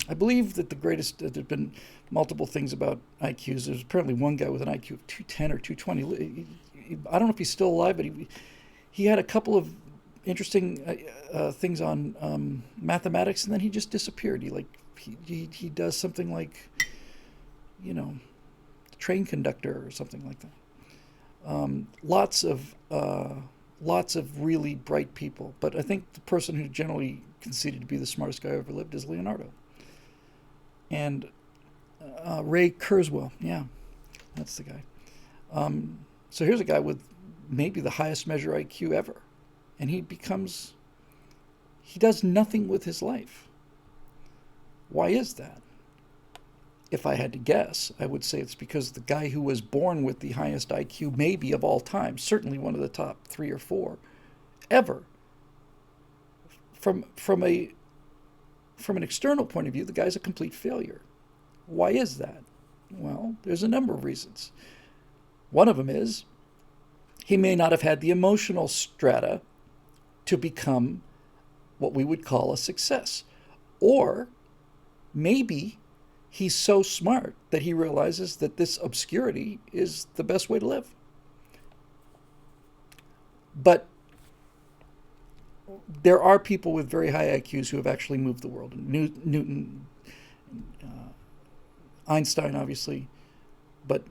I believe that there's been multiple things about IQs. There's apparently one guy with an IQ of 210 or 220. I don't know if he's still alive, but he had a couple of interesting things on mathematics, and then he just disappeared. He does something like, train conductor or something like that. Lots of really bright people, but I think the person who generally conceded to be the smartest guy who ever lived is Leonardo. And Ray Kurzweil, yeah, that's the guy. So here's a guy with maybe the highest measure IQ ever, and he does nothing with his life. Why is that? If I had to guess, I would say it's because the guy who was born with the highest IQ, maybe of all time, certainly one of the top 3 or 4 ever, from an external point of view, the guy's a complete failure. Why is that? Well, there's a number of reasons. One of them is he may not have had the emotional strata to become what we would call a success. Or maybe he's so smart that he realizes that this obscurity is the best way to live. But there are people with very high IQs who have actually moved the world. Newton, Einstein, obviously, but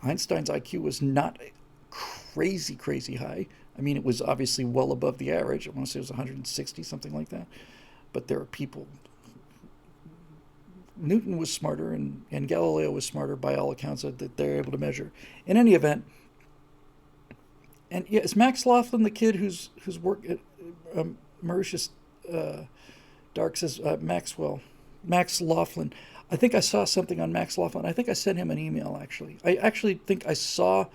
Einstein's IQ was not crazy, crazy high. I mean, it was obviously well above the average. I want to say it was 160, something like that. But there are people. Newton was smarter, and Galileo was smarter by all accounts that they're able to measure. In any event, and yeah, is Max Laughlin the kid whose work Mauritius Dark says Max Laughlin. I think I saw something on Max Laughlin. I think I sent him an email, actually. I actually think I saw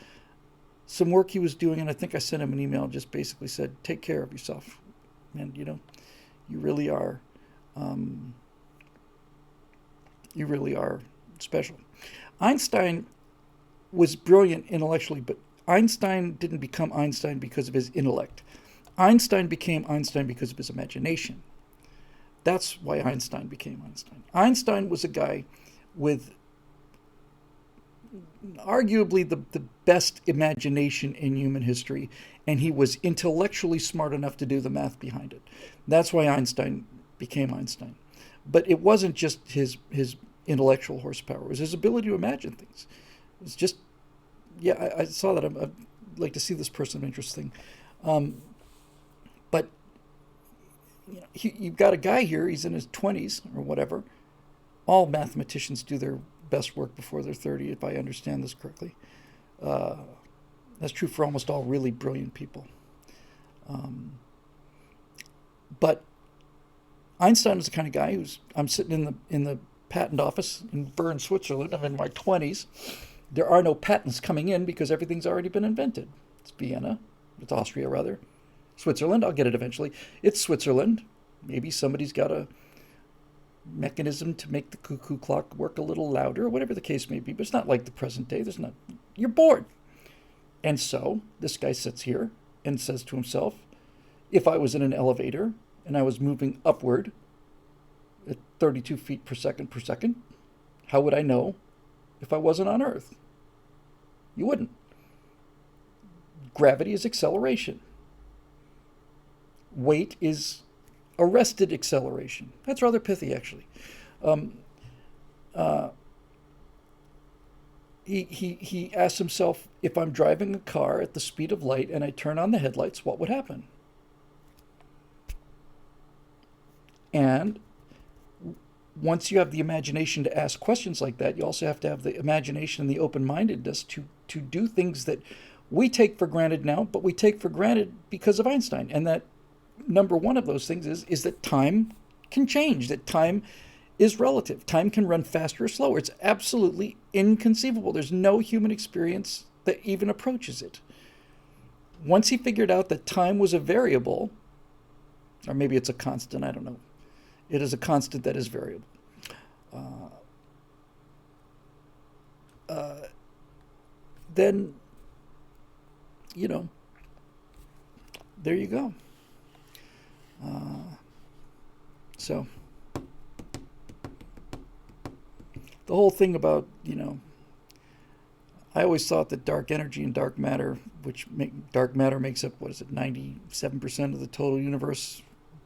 some work he was doing, and I think I sent him an email and just basically said, take care of yourself. And, you really are special. Einstein was brilliant intellectually, but Einstein didn't become Einstein because of his intellect. Einstein became Einstein because of his imagination. That's why Einstein became Einstein. Einstein was a guy with arguably the best imagination in human history, and he was intellectually smart enough to do the math behind it. That's why Einstein became Einstein. But it wasn't just his intellectual horsepower. It was his ability to imagine things. It's just, yeah, I saw that. I'd like to see this person interesting. But you've got a guy here, he's in his 20s or whatever. All mathematicians do their best work before they're 30, if I understand this correctly. That's true for almost all really brilliant people. But Einstein is the kind of guy I'm sitting in the patent office in Bern, Switzerland. I'm in my 20s. There are no patents coming in because everything's already been invented. It's Vienna. It's Austria, rather. Switzerland, I'll get it eventually. It's Switzerland. Maybe somebody's got a mechanism to make the cuckoo clock work a little louder, or whatever the case may be. But it's not like the present day. You're bored. And so this guy sits here and says to himself, if I was in an elevator and I was moving upward at 32 feet per second, how would I know if I wasn't on Earth? You wouldn't. Gravity is acceleration. Weight is arrested acceleration. That's rather pithy, actually. He asks himself, if I'm driving a car at the speed of light and I turn on the headlights, what would happen? And once you have the imagination to ask questions like that, you also have to have the imagination and the open-mindedness to do things that we take for granted now, but we take for granted because of Einstein. And that number one of those things is that time can change, that time is relative. Time can run faster or slower. It's absolutely inconceivable. There's no human experience that even approaches it. Once he figured out that time was a variable, or maybe it's a constant, I don't know. It is a constant that is variable. Then, there you go. So, the whole thing about, I always thought that dark energy and dark matter, dark matter makes up, 97% of the total universe,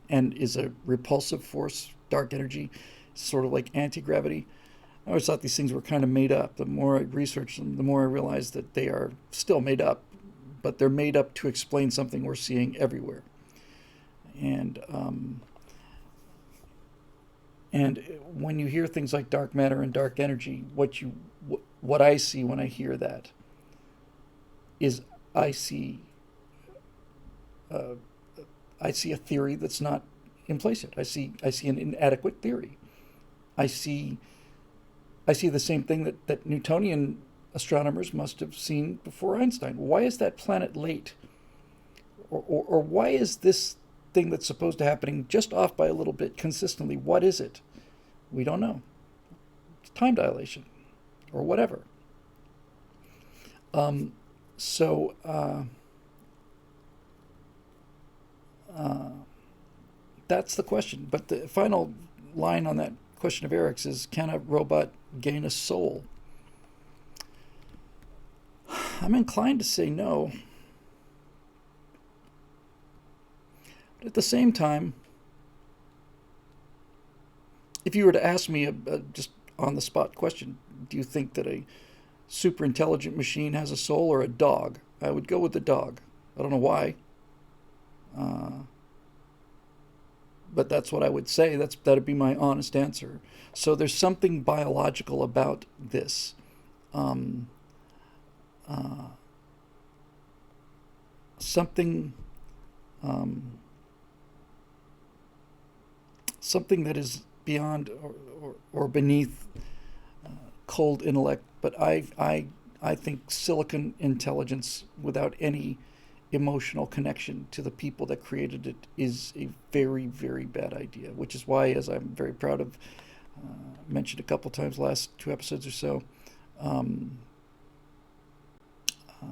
and is a repulsive force. Dark energy, sort of like anti-gravity. I always thought these things were kind of made up. The more I researched them, the more I realized that they are still made up, but they're made up to explain something we're seeing everywhere. And when you hear things like dark matter and dark energy, what I see when I hear that is I see uh, I see a theory that's not in place yet. I see an inadequate theory. I see I see the same thing that Newtonian astronomers must have seen before Einstein. Why is that planet late? Or why is this thing that's supposed to happening just off by a little bit consistently? What is it? We don't know. It's time dilation or whatever. Um, so uh, that's the question. But the final line on that question of Eric's is, can a robot gain a soul? I'm inclined to say no. But at the same time, if you were to ask me a just on the spot question, do you think that a super intelligent machine has a soul or a dog? I would go with the dog. I don't know why, uh, but that's what I would say. That'd be my honest answer. So there's something biological about this. Um, uh, something um, something that is beyond or beneath cold intellect. But I think silicon intelligence without any emotional connection to the people that created it is a very, very bad idea, which is why, as I'm very proud of, mentioned a couple times last 2 episodes or so, um, uh,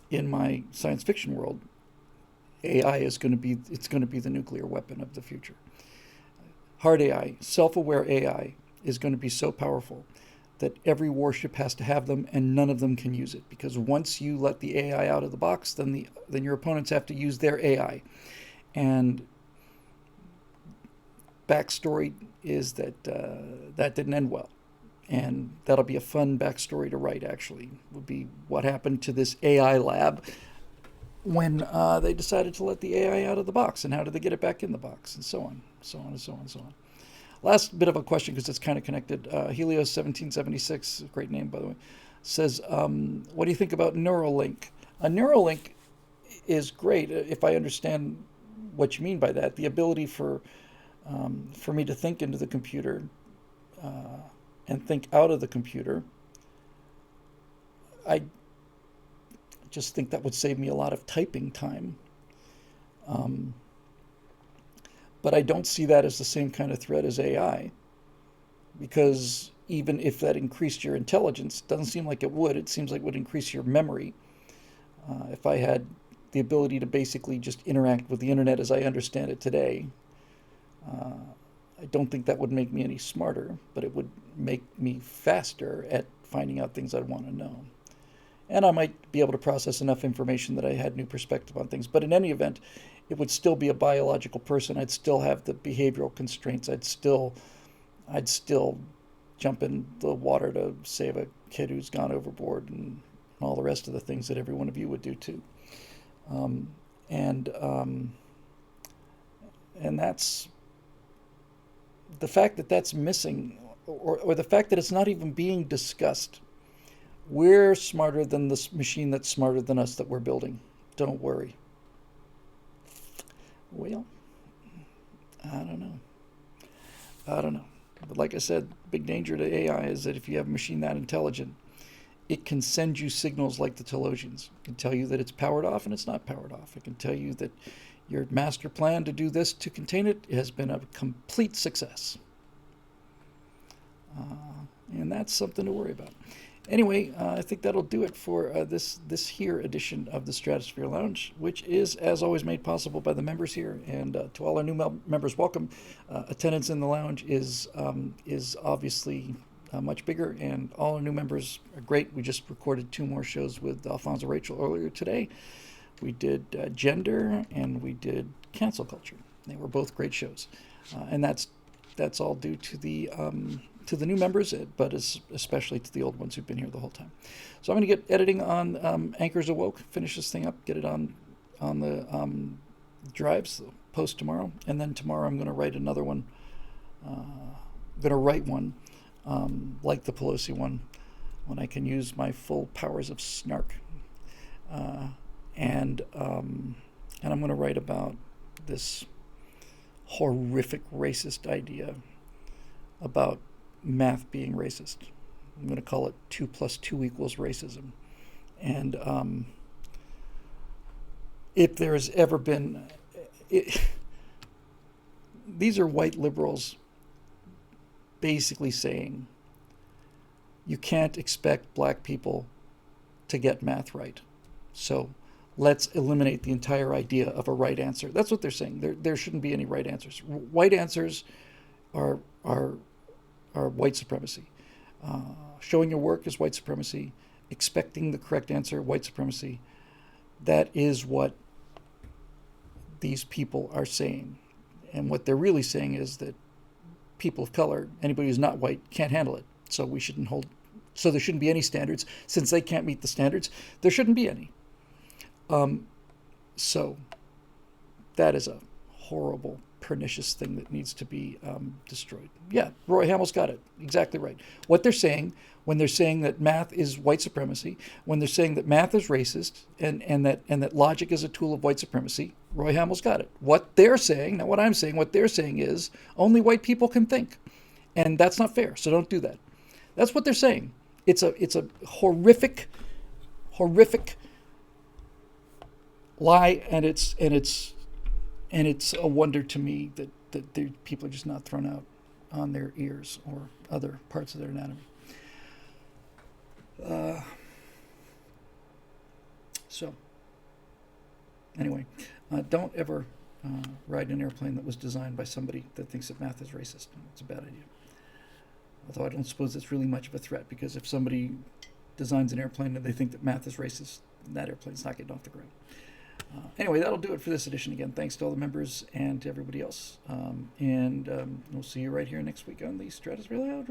in my science fiction world, AI is going to be it's going to be the nuclear weapon of the future. Hard AI, self-aware AI, is going to be so powerful that every warship has to have them, and none of them can use it, because once you let the AI out of the box, then your opponents have to use their AI. And backstory is that that didn't end well, and that'll be a fun backstory to write. Actually, would be what happened to this AI lab when they decided to let the AI out of the box, and how did they get it back in the box, and so on, so on, and so on, and so on. Last bit of a question, because it's kind of connected. Helios 1776, great name by the way, says, "What do you think about Neuralink?" A Neuralink is great if I understand what you mean by that. The ability for me to think into the computer uh, and think out of the computer. I just think that would save me a lot of typing time. Um, but I don't see that as the same kind of threat as AI, because even if that increased your intelligence, it doesn't seem like it would. It seems like it would increase your memory. If I had the ability to basically just interact with the internet as I understand it today, uh, I don't think that would make me any smarter, but it would make me faster at finding out things I'd want to know. And I might be able to process enough information that I had new perspective on things. But in any event, it would still be a biological person. I'd still have the behavioral constraints. I'd still jump in the water to save a kid who's gone overboard, and all the rest of the things that every one of you would do too. Um, and and that's the fact that that's missing, or the fact that it's not even being discussed. We're smarter than this machine that's smarter than us that we're building. Don't worry. Well, I don't know. I don't know. But like I said, big danger to AI is that if you have a machine that intelligent, it can send you signals like the Telosians. It can tell you that it's powered off and it's not powered off. It can tell you that your master plan to do this to contain it has been a complete success. And that's something to worry about. Anyway, I think that'll do it for this here edition of the Stratosphere Lounge, which is, as always, made possible by the members here. And to all our new members, welcome. Attendance in the lounge is obviously much bigger, and all our new members are great. We just recorded 2 more shows with Alfonso Rachel earlier today. We did gender, and we did cancel culture. They were both great shows, and that's all due to the new members, but especially to the old ones who've been here the whole time. So I'm going to get editing on Anchors Awoke, finish this thing up, get it on the drives, post tomorrow, and then tomorrow I'm going to write another one. I'm going to write one like the Pelosi one, when I can use my full powers of snark. And I'm going to write about this horrific racist idea about math being racist. I'm going to call it 2 + 2 = racism. And if there's ever been... these are white liberals basically saying you can't expect black people to get math right. So let's eliminate the entire idea of a right answer. That's what they're saying. There shouldn't be any right answers. White answers are white supremacy. Showing your work is white supremacy. Expecting the correct answer, white supremacy. That is what these people are saying. And what they're really saying is that people of color, anybody who's not white, can't handle it. So there shouldn't be any standards. Since they can't meet the standards, there shouldn't be any. So that is a horrible, pernicious thing that needs to be destroyed. Yeah, Roy Hamill's got it. Exactly right. What they're saying, when they're saying that math is white supremacy, when they're saying that math is racist, and that logic is a tool of white supremacy, Roy Hamill's got it. What they're saying, not what I'm saying, what they're saying is only white people can think. And that's not fair, so don't do that. That's what they're saying. It's a horrific lie, and it's a wonder to me that people are just not thrown out on their ears or other parts of their anatomy. So anyway, don't ever ride an airplane that was designed by somebody that thinks that math is racist. It's a bad idea. Although I don't suppose it's really much of a threat, because if somebody designs an airplane and they think that math is racist, that airplane's not getting off the ground. Anyway, that'll do it for this edition. Again, thanks to all the members and to everybody else. We'll see you right here next week on the Stratosphere.